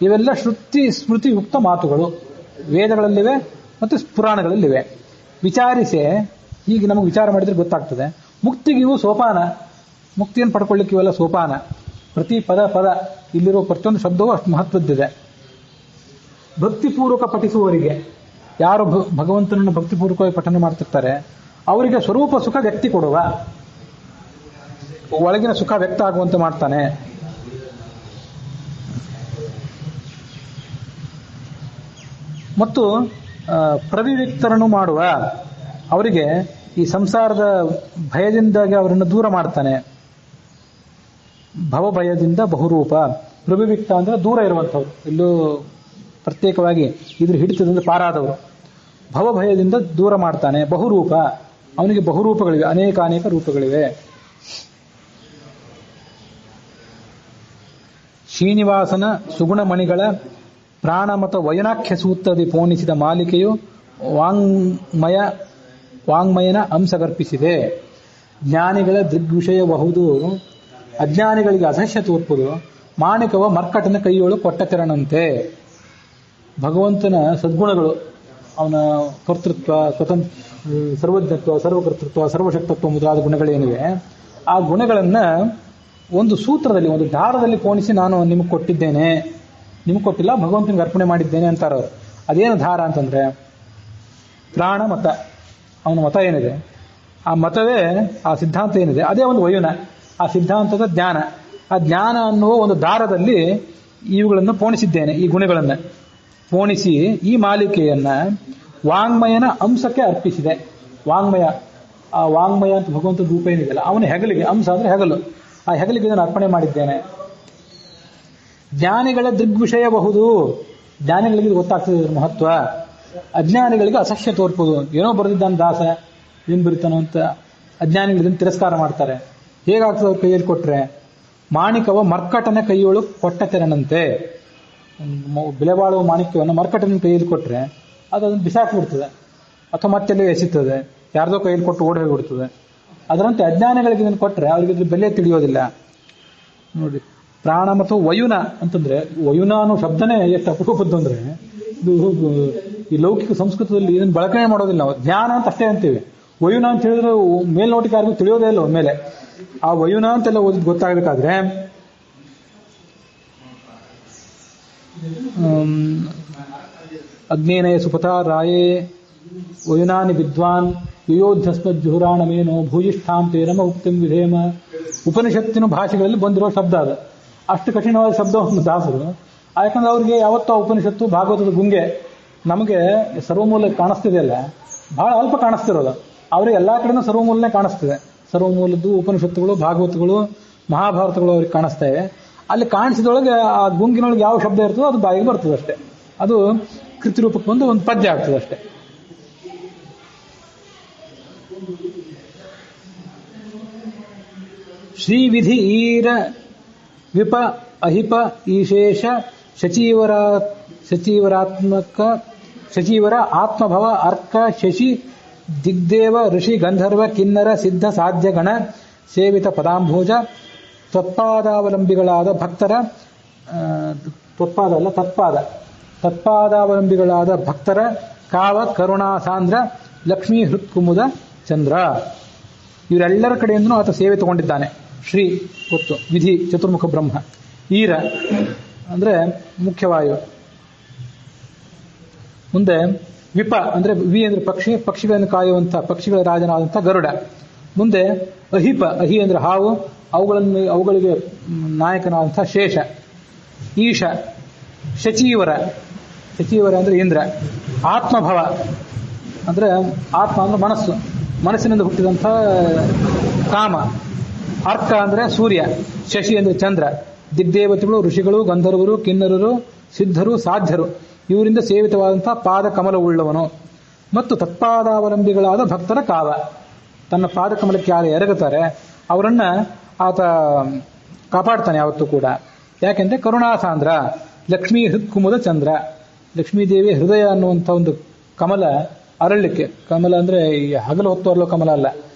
ಇವೆಲ್ಲ ಶ್ರುತಿ ಸ್ಮೃತಿ ಯುಕ್ತ ಮಾತುಗಳು ವೇದಗಳಲ್ಲಿವೆ ಮತ್ತು ಪುರಾಣಗಳಲ್ಲಿವೆ. ವಿಚಾರಿಸಿ ಹೀಗೆ ನಮಗೆ ವಿಚಾರ ಮಾಡಿದ್ರೆ ಗೊತ್ತಾಗ್ತದೆ. ಮುಕ್ತಿಗೆ ಇವು ಸೋಪಾನ, ಮುಕ್ತಿಯನ್ನು ಪಡ್ಕೊಳ್ಳಿಕ್ಕೆ ಇವೆಲ್ಲ ಸೋಪಾನ. ಪ್ರತಿ ಪದ ಇಲ್ಲಿರುವ ಪ್ರತಿಯೊಂದು ಶಬ್ದವೂ ಅಷ್ಟು ಮಹತ್ವದ್ದಿದೆ. ಭಕ್ತಿಪೂರ್ವಕ ಪಠಿಸುವವರಿಗೆ, ಯಾರು ಭಗವಂತನನ್ನು ಭಕ್ತಿಪೂರ್ವಕವಾಗಿ ಪಠನೆ ಮಾಡ್ತಿರ್ತಾರೆ ಅವರಿಗೆ ಸ್ವರೂಪ ಸುಖ ವ್ಯಕ್ತಿ ಕೊಡುವ, ಒಳಗಿನ ಸುಖ ವ್ಯಕ್ತ ಆಗುವಂತೆ ಮಾಡ್ತಾನೆ. ಮತ್ತು ಪ್ರವಿವಿಕ್ತರನ್ನು ಮಾಡುವ, ಅವರಿಗೆ ಈ ಸಂಸಾರದ ಭಯದಿಂದಾಗಿ ಅವರನ್ನು ದೂರ ಮಾಡ್ತಾನೆ. ಭವಭಯದಿಂದ ಬಹುರೂಪ. ಪ್ರವಿವಿಕ್ತ ಅಂದ್ರೆ ದೂರ ಇರುವಂಥವ್ರು, ಎಲ್ಲೂ ಪ್ರತ್ಯೇಕವಾಗಿ ಇದ್ರ ಹಿಡಿತದಿಂದ ಪಾರಾದವರು. ಭವಭಯದಿಂದ ದೂರ ಮಾಡ್ತಾನೆ. ಬಹುರೂಪ, ಅವನಿಗೆ ಬಹುರೂಪಗಳಿವೆ, ಅನೇಕ ರೂಪಗಳಿವೆ. ಶ್ರೀನಿವಾಸನ ಸುಗುಣಮಣಿಗಳ ಪ್ರಾಣಮತ ವಯನಾಖ್ಯ ಸೂತ್ರದಿ ಪೋಣಿಸಿದ ಮಾಲಿಕೆಯು ವಾಂಗ್ಮಯನ ಅಂಶಗರ್ಪಿಸಿದೆ. ಜ್ಞಾನಿಗಳ ದೃಗ್ವಿಷಯಬಹುದು ಅಜ್ಞಾನಿಗಳಿಗೆ ಅಸಹ್ಯ ತೋರ್ಪುದು ಮಾಣಿಕವ ಮರ್ಕಟನ ಕೈಯೊಳು ಕೊಟ್ಟ ತೆರನಂತೆ. ಭಗವಂತನ ಸದ್ಗುಣಗಳು, ಅವನ ಕರ್ತೃತ್ವ, ಸ್ವತಂತ್ರ, ಸರ್ವಜ್ಞತ್ವ, ಸರ್ವಕರ್ತೃತ್ವ, ಸರ್ವಶಕ್ತತ್ವ ಮೊದಲಾದ ಗುಣಗಳೇನಿವೆ, ಆ ಗುಣಗಳನ್ನ ಒಂದು ಸೂತ್ರದಲ್ಲಿ, ಒಂದು ದಾರದಲ್ಲಿ ಪೋಣಿಸಿ ನಾನು ನಿಮಗೆ ಕೊಟ್ಟಿದ್ದೇನೆ, ನಿಮಗೆ ಕೊಟ್ಟಿಲ್ಲ, ಭಗವಂತನಿಗೆ ಅರ್ಪಣೆ ಮಾಡಿದ್ದೇನೆ ಅಂತಾರೆ ಅವರು. ಅದೇನು ದಾರ ಅಂತಂದ್ರೆ ಪ್ರಾಣ ಮತ. ಅವನ ಮತ ಏನಿದೆ, ಆ ಮತವೇ ಆ ಸಿದ್ಧಾಂತ ಏನಿದೆ, ಅದೇ ಒಂದು ವಯುನ. ಆ ಸಿದ್ಧಾಂತದ ಜ್ಞಾನ, ಆ ಜ್ಞಾನ ಅನ್ನುವ ಒಂದು ದಾರದಲ್ಲಿ ಇವುಗಳನ್ನು ಪೋಣಿಸಿದ್ದೇನೆ, ಈ ಗುಣಗಳನ್ನು ಪೋಣಿಸಿ ಈ ಮಾಲಿಕೆಯನ್ನ ವಾಂಗ್ಮಯನ ಅಂಶಕ್ಕೆ ಅರ್ಪಿಸಿದೆ. ವಾಂಗ್ಮಯ, ಆ ವಾಂಗ್ಮಯ ಅಂತ ಭಗವಂತನ ರೂಪ ಏನಿದೆಯಲ್ಲ, ಅವನ ಹೆಗಲಿಗೆ, ಅಂಶ ಅಂದ್ರೆ ಹೆಗಲು, ಆ ಹೆಗಲಿಗೆ ಇದನ್ನು ಅರ್ಪಣೆ ಮಾಡಿದ್ದೇನೆ. ಜ್ಞಾನಿಗಳ ದೃಗ್ವಿಷಯಬಹುದು, ಜ್ಞಾನಿಗಳಿಗೆ ಇದು ಗೊತ್ತಾಗ್ತದೆ ಇದ್ರ ಮಹತ್ವ. ಅಜ್ಞಾನಿಗಳಿಗೆ ಅಸಹ್ಯ ತೋರ್ಪುದು, ಏನೋ ಬರೆದಿದ್ದಾನೆ ದಾಸ, ಏನ್ ಬರೀತಾನೋ ಅಂತ ಅಜ್ಞಾನಿಗಳು ಇದನ್ನು ತಿರಸ್ಕಾರ ಮಾಡ್ತಾರೆ. ಹೇಗಾಗ್ತದೆ ಅವ್ರ ಕೈಯಲ್ಲಿ ಕೊಟ್ರೆ? ಮಾಣಿಕವ ಮರ್ಕಟನ ಕೈಯೊಳು ಕೊಟ್ಟ ತೆರನಂತೆ. ಬೆಲೆ ಬಾಳುವ ಮಾಣಿಕ್ಯವನ್ನು ಮರ್ಕಟನ ಕೈಯಲ್ಲಿ ಕೊಟ್ರೆ ಅದನ್ನು ಬಿಸಾಕ್ಬಿಡ್ತದೆ, ಅಥವಾ ಮತ್ತೆಲ್ಲ ಎಸಿತದೆ, ಯಾರ್ದೋ ಕೈಯಲ್ಲಿ ಕೊಟ್ಟು ಓಡಿ ಹೋಗ್ಬಿಡ್ತದೆ. ಅದರಂತೆ ಅಜ್ಞಾನಿಗಳಿಗೆ ಇದನ್ನು ಕೊಟ್ರೆ ಅವ್ರಿಗೆ ಇದ್ರ ಬೆಲೆ ತಿಳಿಯೋದಿಲ್ಲ. ನೋಡಿ, ಪ್ರಾಣ ಮತ್ತು ವಯುನ ಅಂತಂದ್ರೆ, ವಯುನ ಅನ್ನೋ ಶಬ್ದನೇ ಎಷ್ಟು ಅಪರೂಪದ್ದು ಅಂದ್ರೆ, ಇದು ಈ ಲೌಕಿಕ ಸಂಸ್ಕೃತದಲ್ಲಿ ಇದನ್ನು ಬಳಕೆ ಮಾಡೋದಿಲ್ಲ ನಾವು. ಜ್ಞಾನ ಅಂತ ಅಷ್ಟೇ ಅಂತೀವಿ. ವಯುನ ಅಂತ ಹೇಳಿದ್ರೆ ಮೇಲ್ನೋಟಿಗೆ ಯಾರಿಗೂ ತಿಳಿಯೋದೇ ಇಲ್ಲ ಮೇಲೆ. ಆ ವಯುನ ಅಂತೆಲ್ಲ ಓದಿದ್ ಗೊತ್ತಾಗಬೇಕಾದ್ರೆ ಅಗ್ನೇನಯ ಸುಪಥ ರಾಯೇ ವಯುನಾನಿ ವಿದ್ವಾನ್ ಯುಯೋಧ್ಯಸ್ಮಜ್ಜುಹುರಾಣಮೇನೋ ಭೂಯಿಷ್ಠಾಂ ತೇರಮ ಉಕ್ತಿಂ ವಿಧೇಮ. ಉಪನಿಷತ್ತಿನ ಭಾಷೆಗಳಲ್ಲಿ ಬಂದಿರೋ ಶಬ್ದ ಅದು. ಅಷ್ಟು ಕಠಿಣವಾದ ಶಬ್ದವನ್ನು ದಾಸರು, ಯಾಕಂದ್ರೆ ಅವ್ರಿಗೆ ಯಾವತ್ತೂ ಉಪನಿಷತ್ತು ಭಾಗವತದ ಗುಂಗೆ ನಮಗೆ ಸರ್ವಮೂಲ ಕಾಣಿಸ್ತಿದೆಯಲ್ಲ, ಬಹಳ ಅಲ್ಪ ಕಾಣಿಸ್ತಿರೋದು. ಅವ್ರಿಗೆ ಎಲ್ಲಾ ಕಡೆನೂ ಸರ್ವಮೂಲನೇ ಕಾಣಿಸ್ತಿದೆ. ಸರ್ವಮೂಲದ್ದು ಉಪನಿಷತ್ತುಗಳು, ಭಾಗವತಗಳು, ಮಹಾಭಾರತಗಳು ಅವ್ರಿಗೆ ಕಾಣಿಸ್ತಾ ಇವೆ. ಅಲ್ಲಿ ಕಾಣಿಸಿದೊಳಗೆ ಆ ಗುಂಗಿನೊಳಗೆ ಯಾವ ಶಬ್ದ ಇರ್ತದೋ ಅದು ಬಾಯಿಗೆ ಬರ್ತದೆ ಅಷ್ಟೇ. ಅದು ಕೃತಿರೂಪಕ್ಕೆ ಬಂದು ಒಂದು ಪದ್ಯ ಆಗ್ತದೆ ಅಷ್ಟೇ. ಶ್ರೀವಿಧಿ ಈರ ವಿಪ ಅಹಿಪ ಈಶೇಷ ಶಚೀವರಾತ್ಮಕ ಶಚೀವರ ಆತ್ಮಭವ ಅರ್ಕ ಶಶಿ ದಿಗ್ದೇವ ಋಷಿ ಗಂಧರ್ವ ಕಿನ್ನರ ಸಿದ್ಧ ಸಾಧ್ಯ ಗಣ ಸೇವಿತ ಪದಾಂಭೋಜ ತತ್ಪಾದಾವಲಂಬಿಗಳಾದ ಭಕ್ತರ ತತ್ಪಾದಾವಲಂಬಿಗಳಾದ ಭಕ್ತರ ಕಾವ ಕರುಣಾಸಾಂದ್ರ ಲಕ್ಷ್ಮೀ ಹೃತ್ಕುಮುದ ಚಂದ್ರ. ಇವರೆಲ್ಲರ ಕಡೆಯಿಂದನೂ ಆತ ಸೇವೆ ತಗೊಂಡಿದ್ದಾನೆ. ಶ್ರೀ ಗೊತ್ತು, ವಿಧಿ ಚತುರ್ಮುಖ ಬ್ರಹ್ಮ, ಈರ ಅಂದ್ರೆ ಮುಖ್ಯವಾಯು, ಮುಂದೆ ವಿಪ ಅಂದ್ರೆ ವಿ ಅಂದ್ರೆ ಪಕ್ಷಿ, ಪಕ್ಷಿಗಳನ್ನು ಕಾಯುವಂತ ಪಕ್ಷಿಗಳ ರಾಜನಾದಂಥ ಗರುಡ. ಮುಂದೆ ಅಹಿಪ, ಅಹಿ ಅಂದ್ರೆ ಹಾವು, ಅವುಗಳಿಗೆ ನಾಯಕನಾದಂಥ ಶೇಷ. ಈಶ, ಶಚೀವರ ಅಂದ್ರೆ ಇಂದ್ರ. ಆತ್ಮಭವ ಅಂದ್ರೆ ಆತ್ಮ ಅಂದ್ರೆ ಮನಸ್ಸು, ಮನಸ್ಸಿನಿಂದ ಹುಟ್ಟಿದಂಥ ಕಾಮ. ಅರ್ಕ ಅಂದ್ರೆ ಸೂರ್ಯ, ಶಶಿ ಅಂದ್ರೆ ಚಂದ್ರ. ದಿಗ್ದೇವತೆಗಳು, ಋಷಿಗಳು, ಗಂಧರ್ವರು, ಕಿನ್ನರರು, ಸಿದ್ಧರು, ಸಾಧ್ಯರು, ಇವರಿಂದ ಸೇವಿತವಾದಂತಹ ಪಾದ ಕಮಲವುಳ್ಳವನು. ಮತ್ತು ತತ್ಪಾದಾವಲಂಬಿಗಳಾದ ಭಕ್ತರ ಕಾವ, ತನ್ನ ಪಾದ ಕಮಲಕ್ಕೆ ಯಾರು ಎರಗುತ್ತಾರೆ ಅವರನ್ನ ಆತ ಕಾಪಾಡ್ತಾನೆ ಯಾವತ್ತೂ ಕೂಡ. ಯಾಕೆಂದ್ರೆ ಕರುಣಾಸಾಂದ್ರ, ಲಕ್ಷ್ಮೀ ಹೃತ್ಕುಮುದ ಚಂದ್ರ. ಲಕ್ಷ್ಮೀದೇವಿ ಹೃದಯ ಅನ್ನುವಂಥ ಒಂದು ಕಮಲ ಅರಳಲಿಕ್ಕೆ, ಕಮಲ ಅಂದ್ರೆ ಈ ಹಗಲು ಹೊತ್ತು ಅರಳೋ ಕಮಲ ಅಲ್ಲ,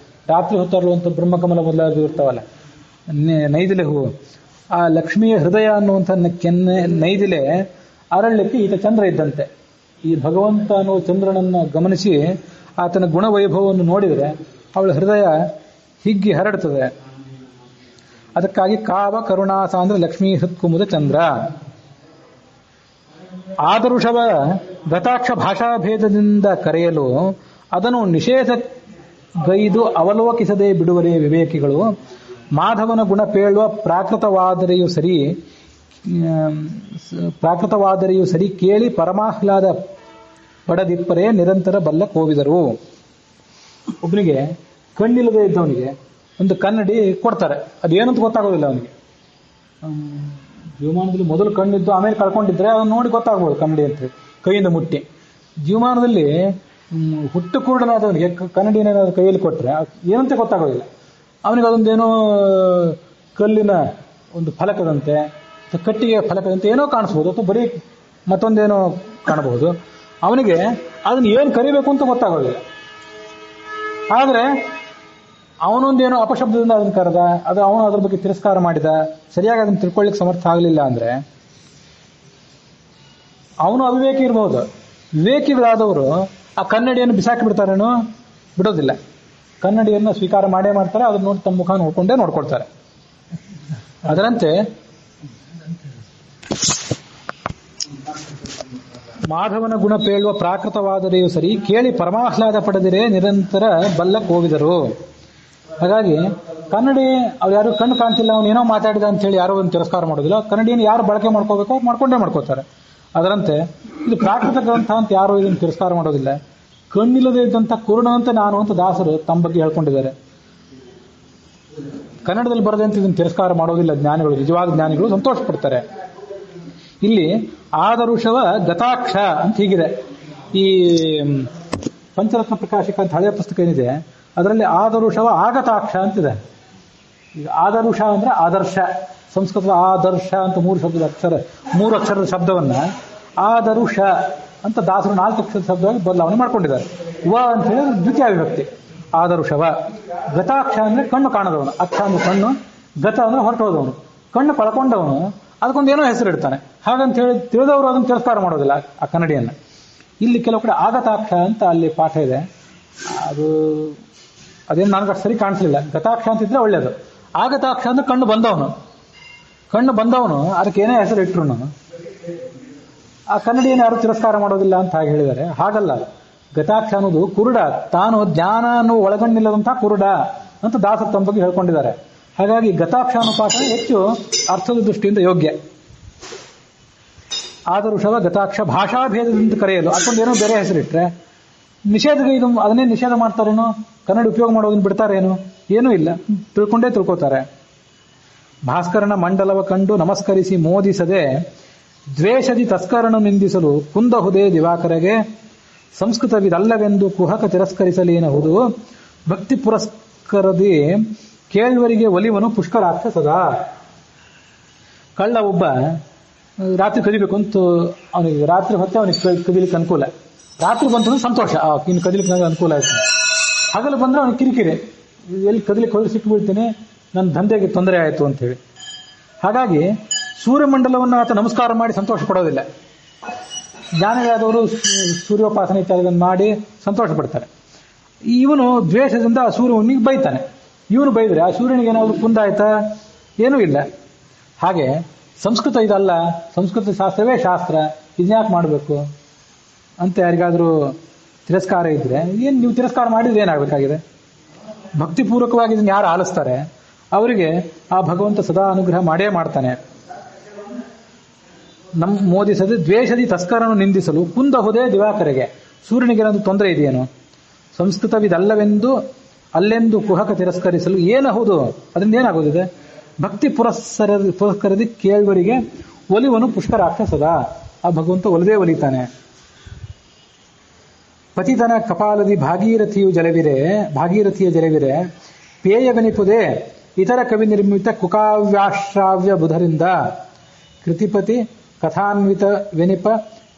ರಾತ್ರಿ ಹೊತ್ತು ಅರಳುವಂಥ ಬ್ರಹ್ಮಕಮಲ ಮೊದಲಾಗಿ ಇರ್ತಾವಲ್ಲ, ನೈದಿಲೆ ಹೂವು. ಆ ಲಕ್ಷ್ಮಿಯ ಹೃದಯ ಅನ್ನುವಂಥ ನೈದಿಲೆ ಅರಳಲಿಕ್ಕೆ ಈತ ಚಂದ್ರ ಇದ್ದಂತೆ. ಈ ಭಗವಂತ ಅನ್ನುವ ಚಂದ್ರನನ್ನ ಗಮನಿಸಿ ಆತನ ಗುಣವೈಭವವನ್ನು ನೋಡಿದರೆ ಅವಳ ಹೃದಯ ಹಿಗ್ಗಿ ಹರಡುತ್ತದೆ. ಅದಕ್ಕಾಗಿ ಕಾವ ಕರುಣಾಸಾಂದ್ರ ಲಕ್ಷ್ಮೀ ಹೃತ್ಕುಮುದ ಚಂದ್ರ. ಆದರುಷವ ಗತಾಕ್ಷ ಭಾಷಾಭೇದದಿಂದ ಕರೆಯಲು ಅದನ್ನು ನಿಷೇಧಗೈದು ಅವಲೋಕಿಸದೆ ಬಿಡುವರೇ ವಿವೇಕಿಗಳು. ಮಾಧವನ ಗುಣ ಪೇಳುವ ಪ್ರಾಕೃತವಾದರೆಯೂ ಸರಿ ಕೇಳಿ ಪರಮಾಹ್ಲಾದ ಪಡದಿಪ್ಪರೇ ನಿರಂತರ ಬಲ್ಲ ಕೋವಿದರು. ಒಬ್ಬನಿಗೆ ಕಣ್ಣಿಲ್ಲದೆ ಇದ್ದವನಿಗೆ ಒಂದು ಕನ್ನಡಿ ಕೊಡ್ತಾರೆ, ಅದೇನಂತ ಗೊತ್ತಾಗೋದಿಲ್ಲ ಅವನಿಗೆ. ಜೀವಮಾನದಲ್ಲಿ ಮೊದಲು ಕಣ್ಣಿದ್ದು ಆಮೇಲೆ ಕಳ್ಕೊಂಡಿದ್ರೆ ಅದನ್ನು ನೋಡಿ ಗೊತ್ತಾಗ್ಬೋದು ಕನ್ನಡಿ ಅಂತ, ಕೈಯಿಂದ ಮುಟ್ಟಿ. ಜೀವಮಾನದಲ್ಲಿ ಹುಟ್ಟು ಕುರುಡನಾದವನಿಗೆ ಕನ್ನಡಿನೇನಾದ್ರು ಕೈಯಲ್ಲಿ ಕೊಟ್ಟರೆ ಏನಂತ ಗೊತ್ತಾಗೋದಿಲ್ಲ ಅವನಿಗೆ. ಅದೊಂದೇನೋ ಕಲ್ಲಿನ ಒಂದು ಫಲಕದಂತೆ, ಕಟ್ಟಿಗೆ ಫಲಕದಂತೆ ಏನೋ ಕಾಣಿಸ್ಬೋದು, ಅಥವಾ ಬರೀ ಮತ್ತೊಂದೇನೋ ಕಾಣಬಹುದು. ಅವನಿಗೆ ಅದನ್ನು ಏನು ಕರಿಬೇಕು ಅಂತ ಗೊತ್ತಾಗೋದಿಲ್ಲ. ಆದರೆ ಅವನೊಂದೇನೋ ಅಪಶಬ್ದದಿಂದ ಅದನ್ನ ಕರೆದ, ಅದು ಅವನು ಅದ್ರ ಬಗ್ಗೆ ತಿರಸ್ಕಾರ ಮಾಡಿದ, ಸರಿಯಾಗಿ ಅದನ್ನ ತಿಳ್ಕೊಳ್ಳಿಕ್ಕೆ ಸಮರ್ಥ ಆಗಲಿಲ್ಲ ಅಂದ್ರೆ ಅವನು ಅವಿವೇಕಿ ಇರಬಹುದು. ವಿವೇಕಿಗಳಾದವರು ಆ ಕನ್ನಡಿಯನ್ನು ಬಿಸಾಕಿ ಬಿಡ್ತಾರೇನೋ? ಬಿಡೋದಿಲ್ಲ. ಕನ್ನಡಿಯನ್ನು ಸ್ವೀಕಾರ ಮಾಡೇ ಮಾಡ್ತಾರೆ, ಅದನ್ನ ನೋಡಿ ತಮ್ಮ ಮುಖ ನೋಡ್ಕೊಂಡೇ ನೋಡ್ಕೊಳ್ತಾರೆ. ಅದರಂತೆ ಮಾಧವನ ಗುಣ ಪೇಳುವ ಪ್ರಾಕೃತವಾದರೆಯೂ ಸರಿ, ಕೇಳಿ ಪರಮಾಹ್ಲಾದ ಪಡೆದಿರೇ ನಿರಂತರ ಬಲ್ಲ ಕೋವಿದರು. ಹಾಗಾಗಿ ಕನ್ನಡಿ ಅವ್ರು ಯಾರು ಕಣ್ಣು ಕಾಣ್ತಿಲ್ಲ, ಅವನು ಏನೋ ಮಾತಾಡಿದ ಅಂತ ಹೇಳಿ ಯಾರೋ ಒಂದು ತಿರಸ್ಕಾರ ಮಾಡೋದಿಲ್ಲ. ಕನ್ನಡಿಯನ್ನು ಯಾರು ಬಳಕೆ ಮಾಡ್ಕೋಬೇಕೋ ಮಾಡ್ಕೊಂಡೇ ಮಾಡ್ಕೋತಾರೆ. ಅದರಂತೆ ಇದು ಪ್ರಾಕೃತ ಗ್ರಂಥ ಅಂತ ಯಾರು ಇದನ್ನು ತಿರಸ್ಕಾರ ಮಾಡೋದಿಲ್ಲ. ಕಣ್ಣಿಲ್ಲದೆ ಇದ್ದಂಥ ಕುರುಡನಂತೆ ನಾನು ಅಂತ ದಾಸರು ತಮ್ಮ ಬಗ್ಗೆ ಹೇಳ್ಕೊಂಡಿದ್ದಾರೆ. ಕನ್ನಡದಲ್ಲಿ ಬರದೆ ಅಂತ ಇದನ್ನು ತಿರಸ್ಕಾರ ಮಾಡೋದಿಲ್ಲ ಜ್ಞಾನಿಗಳು, ನಿಜವಾದ ಜ್ಞಾನಿಗಳು ಸಂತೋಷ ಪಡ್ತಾರೆ. ಇಲ್ಲಿ ಆದರುಷವ ಗತಾಕ್ಷ ಅಂತ ಹೀಗಿದೆ. ಈ ಪಂಚರತ್ನ ಪ್ರಕಾಶಿಕ ಅಂತ ಹಳೆಯ ಪುಸ್ತಕ ಏನಿದೆ ಅದರಲ್ಲಿ ಆದರುಷವ ಆಗತಾಕ್ಷ ಅಂತಿದೆ. ಈಗ ಆದರುಷ ಅಂದ್ರೆ ಆದರ್ಶ, ಸಂಸ್ಕೃತದ ಆದರ್ಶ ಅಂತ ಮೂರು ಅಕ್ಷರದ ಶಬ್ದವನ್ನ ಆದರುಷ ಅಂತ ದಾಸರು 4 ಅಕ್ಷರದ ಶಬ್ದವಾಗಿ ಬದಲಾವಣೆ ಮಾಡ್ಕೊಂಡಿದ್ದಾರೆ. ವ ಅಂತ ಹೇಳಿದ್ರೆ ದ್ವಿತೀಯ ವಿಭಕ್ತಿ. ಆದರುಷವ. ಗತಾಕ್ಷ ಅಂದ್ರೆ ಕಣ್ಣು ಕಾಣದವನು, ಅಕ್ಷ ಅಂದ್ರೆ ಕಣ್ಣು, ಗತ ಅಂದ್ರೆ ಹೊರಟು ಹೋದವನು, ಕಣ್ಣು ಕಳ್ಕೊಂಡವನು. ಅದಕ್ಕೊಂದು ಏನೋ ಹೆಸರು ಇಡ್ತಾನೆ. ಹಾಗಂತ ಹೇಳಿ ತಿಳಿದವರು ಅದನ್ನು ತಿರಸ್ಕಾರ ಮಾಡೋದಿಲ್ಲ ಆ ಕನ್ನಡಿಯನ್ನು. ಇಲ್ಲಿ ಕೆಲವು ಕಡೆ ಆಗತಾಕ್ಷ ಅಂತ ಅಲ್ಲಿ ಪಾಠ ಇದೆ. ಅದೇನು ನನಗೆ ಸರಿ ಕಾಣಿಸ್ಲಿಲ್ಲ. ಗತಾಕ್ಷ ಅಂತಿದ್ರೆ ಒಳ್ಳೇದು. ಆಗತಾಕ್ಷ ಅಂದ್ರೆ ಕಣ್ಣು ಬಂದವನು ಅದಕ್ಕೆ ಏನೇ ಹೆಸರು ಇಟ್ರು ಆ ಕನ್ನಡಿಯನ್ನು ಯಾರು ತಿರಸ್ಕಾರ ಮಾಡೋದಿಲ್ಲ ಅಂತ ಹಾಗೆ ಹೇಳಿದ್ದಾರೆ. ಹಾಗಲ್ಲ. ಗತಾಕ್ಷ ಅನ್ನೋದು ಕುರುಡ, ತಾನು ಜ್ಞಾನ ಅನ್ನೋ ಒಳಗಣ್ಣಿಲ್ಲದಂತಹ ಕುರುಡ ಅಂತ ದಾಸರು ತಮ್ಮ ಬಗ್ಗೆ ಹೇಳ್ಕೊಂಡಿದ್ದಾರೆ. ಹಾಗಾಗಿ ಗತಾಕ್ಷ ಅನ್ನೋ ಪಾಠ ಹೆಚ್ಚು ಅರ್ಥದ ದೃಷ್ಟಿಯಿಂದ ಯೋಗ್ಯ. ಆದರುಷವ ಗತಾಕ್ಷ ಭಾಷಾಭೇದದಿಂದ ಕರೆಯಲು ಅದೊಂದೇನೋ ಬೇರೆ ಹೆಸರಿಟ್ರೆ ನಿಷೇಧಗೆ ಇದು ಅದನ್ನೇ ನಿಷೇಧ ಮಾಡ್ತಾರೇನೋ, ಕನ್ನಡ ಉಪಯೋಗ ಮಾಡೋದನ್ನ ಬಿಡ್ತಾರೇನು? ಏನೂ ಇಲ್ಲ, ತಿಳ್ಕೋತಾರೆ. ಭಾಸ್ಕರನ ಮಂಡಲವ ಕಂಡು ನಮಸ್ಕರಿಸಿ ಮೋದಿಸದೆ ದ್ವೇಷದಿ ತಸ್ಕರನು ನಿಂದಿಸಲು ಕುಂದಹುದೇ ದಿವಾಕರಗೆ ಸಂಸ್ಕೃತವಿದಲ್ಲವೆಂದು ಕುಹಕ ತಿರಸ್ಕರಿಸಲೇನಹುದು ಭಕ್ತಿ ಪುರಸ್ಕರದಿ ಕೇಳುವರಿಗೆ ಒಲಿವನು ಪುಷ್ಕರಾಕ್ಷ ಸದಾ. ಕಳ್ಳ ಒಬ್ಬ ರಾತ್ರಿ ಕದಿಬೇಕು ಅಂತ ಅವನಿಗೆ ರಾತ್ರಿ ಹೊತ್ತೆ ಅವನಿಗೆ ಕದಿಲಿಕ್ಕೆ ಅನುಕೂಲ. ರಾತ್ರಿ ಬಂತಂದ್ರೆ ಸಂತೋಷ, ಇನ್ನು ಕದಿಲಿಕ್ಕೆ ನನಗೆ ಅನುಕೂಲ ಆಯ್ತು. ಹಗಲು ಬಂದ್ರೆ ಅವನಿಗೆ ಕಿರಿಕಿರಿ, ಎಲ್ಲಿ ಕದಿಲಿಕ್ಕೆ ಹೋಗಿ ಸಿಕ್ಕಿಬಿಡ್ತೀನಿ, ನನ್ನ ದಂಧೆಗೆ ತೊಂದರೆ ಆಯಿತು ಅಂತ ಹೇಳಿ. ಹಾಗಾಗಿ ಸೂರ್ಯಮಂಡಲವನ್ನು ಆತ ನಮಸ್ಕಾರ ಮಾಡಿ ಸಂತೋಷ ಪಡೋದಿಲ್ಲ. ಜ್ಞಾನಿಗಳಾದವರು ಸೂರ್ಯೋಪಾಸನೆ ಇತ್ಯಾದಿಗಳನ್ನು ಮಾಡಿ ಸಂತೋಷ ಪಡ್ತಾರೆ. ಇವನು ದ್ವೇಷದಿಂದ ಸೂರ್ಯನಿಗೆ ಬೈತಾನೆ. ಇವನು ಬೈದ್ರೆ ಆ ಸೂರ್ಯನಿಗೆ ಏನಾದ್ರು ಕುಂದಾಯ್ತಾ? ಏನೂ ಇಲ್ಲ. ಹಾಗೆ ಸಂಸ್ಕೃತ ಇದಲ್ಲ, ಸಂಸ್ಕೃತ ಶಾಸ್ತ್ರವೇ ಶಾಸ್ತ್ರ, ಇದನ್ಯಾಕೆ ಮಾಡಬೇಕು ಅಂತ ಯಾರಿಗಾದ್ರೂ ತಿರಸ್ಕಾರ ಇದ್ರೆ ಏನು ನೀವು ತಿರಸ್ಕಾರ ಮಾಡಿದ್ರೆ ಏನಾಗಬೇಕಾಗಿದೆ? ಭಕ್ತಿಪೂರ್ವಕವಾಗಿ ಇದನ್ನು ಯಾರು ಆಲಿಸ್ತಾರೆ ಅವರಿಗೆ ಆ ಭಗವಂತ ಸದಾ ಅನುಗ್ರಹ ಮಾಡೇ ಮಾಡ್ತಾನೆ. ಮೋದಿಸದೆ ದ್ವೇಷದಿ ತಸ್ಕರನ್ನು ನಿಂದಿಸಲು ಕುಂದಹುದೇ ದಿವಾಕರೆಗೆ. ಸೂರ್ಯನಿಗೆ ಏನಾದ್ರು ತೊಂದರೆ ಇದೆಯೇನು? ಸಂಸ್ಕೃತವಿದಲ್ಲವೆಂದು ಅಲ್ಲೆಂದು ಕುಹಕ ತಿರಸ್ಕರಿಸಲು ಏನಹುದು? ಅದರಿಂದ ಏನಾಗೋದಿದೆ? ಭಕ್ತಿ ಪುರಸ್ಕರದಿ ಕೇಳುವರಿಗೆ ಒಲಿವನು ಪುಷ್ಕರಾಕ್ಷ ಸದಾ. ಆ ಭಗವಂತ ಒಲಿದೇ ಒಲಿತಾನೆ. ಪತಿತನ ಕಪಾಲದಿ ಭಾಗೀರಥಿಯ ಜಲವಿರೆ ಪೇಯವೆನಿಪುದೇ ಇತರ ಕವಿ ನಿರ್ಮಿತ ಕುಕಾವ್ಯಾಶ್ರಾವ್ಯ ಬುಧರಿಂದ ಕೃತಿಪತಿ ಕಥಾನ್ವಿತ ವೆನಿಪ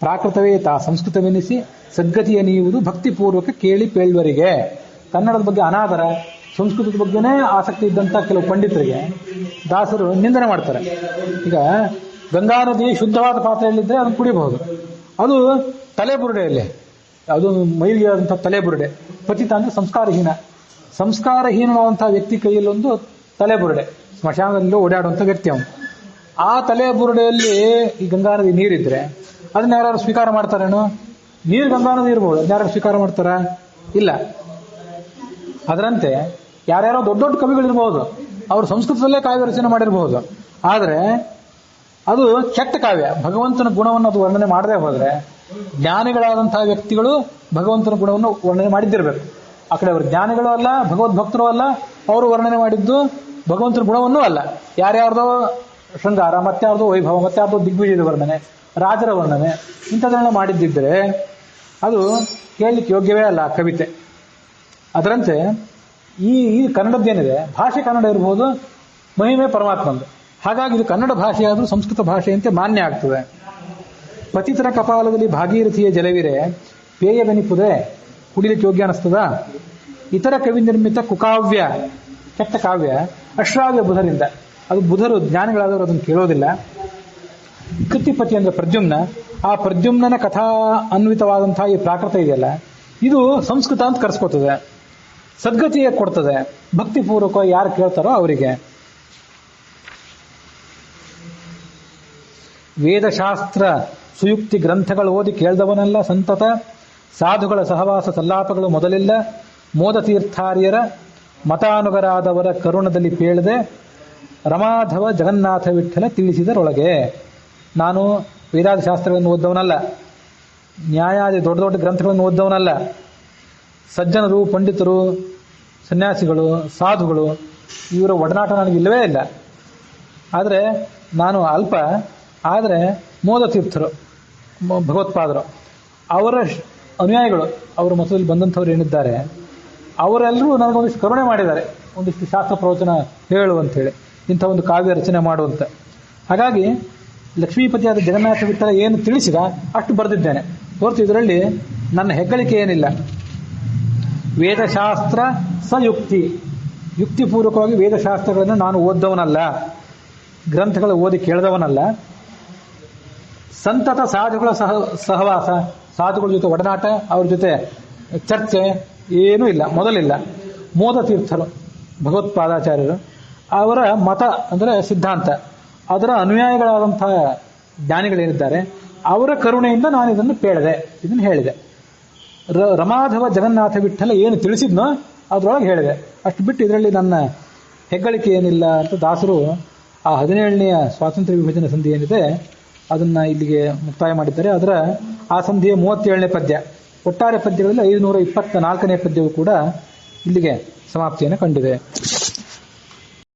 ಪ್ರಾಕೃತವೇ ತಾ ಸಂಸ್ಕೃತವೆನಿಸಿ ಸದ್ಗತಿಯ ನೀವುದು ಭಕ್ತಿಪೂರ್ವಕ ಕೇಳಿ ಪೇಳ್ವರಿಗೆ. ಕನ್ನಡದ ಬಗ್ಗೆ ಅನಾದರ, ಸಂಸ್ಕೃತದ ಬಗ್ಗೆನೇ ಆಸಕ್ತಿ ಇದ್ದಂಥ ಕೆಲವು ಪಂಡಿತರಿಗೆ ದಾಸರು ನಿಂದನೆ ಮಾಡ್ತಾರೆ. ಈಗ ಗಂಗಾ ನದಿ ಶುದ್ಧವಾದ ಪಾತ್ರೆಯಲ್ಲಿದ್ದರೆ ಅದನ್ನು ಕುಡಿಬಹುದು. ಅದು ತಲೆಬುರುಡೆಯಲ್ಲಿ, ಅದು ಮೈಲಿಗೆ ಆದಂಥ ತಲೆಬುರುಡೆ. ಪತಿತ ಅಂದ್ರೆ ಸಂಸ್ಕಾರಹೀನವಾದಂತಹ ವ್ಯಕ್ತಿ ಕೈಯಲ್ಲೊಂದು ತಲೆಬುರುಡೆ, ಸ್ಮಶಾನದಲ್ಲೂ ಓಡಾಡುವಂಥ ವ್ಯಕ್ತಿ ಅವನು. ಆ ತಲೆಬುರುಡೆಯಲ್ಲಿ ಈ ಗಂಗಾ ನದಿ ನೀರಿದ್ರೆ ಅದನ್ನ ಯಾರು ಸ್ವೀಕಾರ ಮಾಡ್ತಾರೇನು? ನೀರು ಗಂಗಾ ನದಿ ಇರ್ಬೋದು, ಅದನ್ನ ಯಾರು ಸ್ವೀಕಾರ ಮಾಡ್ತಾರ? ಇಲ್ಲ. ಅದರಂತೆ ಯಾರ್ಯಾರೋ ದೊಡ್ಡ ದೊಡ್ಡ ಕವಿಗಳಿರ್ಬಹುದು, ಅವರು ಸಂಸ್ಕೃತದಲ್ಲೇ ಕಾವ್ಯ ರಚನೆ ಮಾಡಿರಬಹುದು. ಆದರೆ ಅದು ಕೆಟ್ಟ ಕಾವ್ಯ. ಭಗವಂತನ ಗುಣವನ್ನು ಅದು ವರ್ಣನೆ ಮಾಡದೆ ಹೋದ್ರೆ ಜ್ಞಾನಿಗಳಾದಂತಹ ವ್ಯಕ್ತಿಗಳು ಭಗವಂತನ ಗುಣವನ್ನು ವರ್ಣನೆ ಮಾಡಿದ್ದಿರಬೇಕು. ಆ ಕಡೆ ಅವರು ಜ್ಞಾನಿಗಳು ಅಲ್ಲ, ಭಗವದ್ಭಕ್ತರು ಅಲ್ಲ, ಅವರು ವರ್ಣನೆ ಮಾಡಿದ್ದು ಭಗವಂತನ ಗುಣವನ್ನೂ ಅಲ್ಲ. ಯಾರ್ಯಾರ್ದೋ ಶೃಂಗಾರ, ಮತ್ತಾರ್ದೋ ವೈಭವ, ಮತ್ತಾರ್ದೋ ದಿಗ್ವಿಜಯದ ವರ್ಣನೆ, ರಾಜರ ವರ್ಣನೆ, ಇಂಥದನ್ನೆಲ್ಲ ಮಾಡಿದ್ದಿದ್ರೆ ಅದು ಕೇಳಲಿಕ್ಕೆ ಯೋಗ್ಯವೇ ಅಲ್ಲ ಕವಿತೆ. ಅದರಂತೆ ಈ ಕನ್ನಡದ್ದೇನಿದೆ, ಭಾಷೆ ಕನ್ನಡ ಇರಬಹುದು, ಮಹಿಮೆ ಪರಮಾತ್ಮಂದು. ಹಾಗಾಗಿ ಇದು ಕನ್ನಡ ಭಾಷೆಯಾದರೂ ಸಂಸ್ಕೃತ ಭಾಷೆಯಂತೆ ಮಾನ್ಯ ಆಗ್ತದೆ. ಪತಿತರ ಕಪಾಲದಲ್ಲಿ ಭಾಗೀರಥಿಯ ಜಲವಿರೆ ಪೇಯವೆನಿಪುದೆ, ಕುಡಿಲಿಕ್ಕೆ ಯೋಗ್ಯ ಅನಿಸ್ತದ? ಇತರ ಕವಿ ನಿರ್ಮಿತ ಕುಕಾವ್ಯ, ಕೆಟ್ಟ ಕಾವ್ಯ, ಅಶ್ರಾವ್ಯ ಬುಧರಿಂದ. ಅದು ಬುಧರು ಜ್ಞಾನಿಗಳಾದವರು ಅದನ್ನು ಕೇಳೋದಿಲ್ಲ. ಕೃತಿಪತಿ ಅಂದ್ರೆ ಪ್ರದ್ಯುಮ್ನ, ಆ ಪ್ರದ್ಯುಮ್ನ ಕಥಾ ಅನ್ವಿತವಾದಂತಹ ಈ ಪ್ರಾಕೃತ ಇದೆಯಲ್ಲ, ಇದು ಸಂಸ್ಕೃತ ಅಂತ ಕರೆಸ್ಕೊತದೆ, ಸದ್ಗತಿಯ ಕೊಡ್ತದೆ, ಭಕ್ತಿಪೂರ್ವಕ ಯಾರು ಕೇಳ್ತಾರೋ ಅವರಿಗೆ. ವೇದಶಾಸ್ತ್ರ ಸುಯುಕ್ತಿ ಗ್ರಂಥಗಳು ಓದಿ ಕೇಳ್ದವನಲ್ಲ ಸಂತತ, ಸಾಧುಗಳ ಸಹವಾಸ ಸಲ್ಲಾಪಗಳು ಮೊದಲಿಲ್ಲ, ಮೋದತೀರ್ಥಾರ್ಯರ ಮತಾನುಗರಾದವರ ಕರುಣದಲ್ಲಿ ಪೇಳದೆ, ರಮಾಧವ ಜಗನ್ನಾಥ ವಿಠಲ ತಿಳಿಸಿದರೊಳಗೆ. ನಾನು ವೇದಾದಿ ಶಾಸ್ತ್ರಗಳನ್ನು ಓದ್ದವನಲ್ಲ, ನ್ಯಾಯಾದಿ ದೊಡ್ಡ ದೊಡ್ಡ ಗ್ರಂಥಗಳನ್ನು ಓದ್ದವನಲ್ಲ, ಸಜ್ಜನರು, ಪಂಡಿತರು, ಸನ್ಯಾಸಿಗಳು, ಸಾಧುಗಳು ಇವರ ಒಡನಾಟ ನನಗಿಲ್ಲವೇ ಇಲ್ಲ. ಆದರೆ ನಾನು ಅಲ್ಪ. ಆದರೆ ಮೋದತೀರ್ಥರು, ಭಗವತ್ಪಾದರು, ಅವರ ಅನುಯಾಯಿಗಳು, ಅವರ ಮತದಲ್ಲಿ ಬಂದಂಥವ್ರು ಏನಿದ್ದಾರೆ ಅವರೆಲ್ಲರೂ ನನಗೊಂದಿಷ್ಟು ಕರುಣೆ ಮಾಡಿದ್ದಾರೆ, ಒಂದಿಷ್ಟು ಶಾಸ್ತ್ರ ಪ್ರವಚನ ಹೇಳುವಂಥೇಳಿ, ಇಂಥ ಒಂದು ಕಾವ್ಯ ರಚನೆ ಮಾಡುವಂತ. ಹಾಗಾಗಿ ಲಕ್ಷ್ಮೀಪತಿಯಾದ ಜಗನ್ನಾಥ ವಿಠಲ ಏನು ತಿಳಿಸಿದ ಅಷ್ಟು ಬರೆದಿದ್ದೇನೆ ಹೊರತು ಇದರಲ್ಲಿ ನನ್ನ ಹೆಗ್ಗಳಿಕೆ ಏನಿಲ್ಲ. ವೇದಶಾಸ್ತ್ರ ಸಯುಕ್ತಿ, ಯುಕ್ತಿಪೂರ್ವಕವಾಗಿ ವೇದಶಾಸ್ತ್ರಗಳನ್ನು ನಾನು ಓದ್ದವನಲ್ಲ, ಗ್ರಂಥಗಳು ಓದಿ ಕೇಳಿದವನಲ್ಲ. ಸಂತತ ಸಾಧುಗಳ ಸಹವಾಸ, ಸಾಧುಗಳ ಜೊತೆ ಒಡನಾಟ, ಅವ್ರ ಜೊತೆ ಚರ್ಚೆ ಏನೂ ಇಲ್ಲ, ಮೊದಲಿಲ್ಲ. ಮೋದತೀರ್ಥರು, ಭಗವತ್ಪಾದಾಚಾರ್ಯರು, ಅವರ ಮತ ಅಂದರೆ ಸಿದ್ಧಾಂತ, ಅದರ ಅನುಯಾಯಿಗಳಾದಂತಹ ಜ್ಞಾನಿಗಳೇನಿದ್ದಾರೆ ಅವರ ಕರುಣೆಯಿಂದ ನಾನು ಇದನ್ನು ಇದನ್ನು ಹೇಳಿದೆ. ರಮಾಧವ ಜಗನ್ನಾಥ ವಿಠಲ ಏನು ತಿಳಿಸಿದ್ನೋ ಅದರೊಳಗೆ ಹೇಳಿದೆ. ಅಷ್ಟು ಬಿಟ್ಟು ಇದರಲ್ಲಿ ನನ್ನ ಹೆಗ್ಗಳಿಕೆ ಏನಿಲ್ಲ ಅಂತ ದಾಸರು ಆ 17ನೆಯ ಸ್ವಾತಂತ್ರ್ಯ ವಿಭಜನೆ ಸಂಧಿ ಏನಿದೆ ಅದನ್ನ ಇಲ್ಲಿಗೆ ಮುಕ್ತಾಯ ಮಾಡಿದ್ದಾರೆ. ಅದರ ಆ ಸಂಧಿಯ 37ನೇ ಪದ್ಯ, ಒಟ್ಟಾರೆ ಪದ್ಯಗಳಲ್ಲಿ 524ನೇ ಪದ್ಯವು ಕೂಡ ಇಲ್ಲಿಗೆ ಸಮಾಪ್ತಿಯನ್ನು ಕಂಡಿದೆ.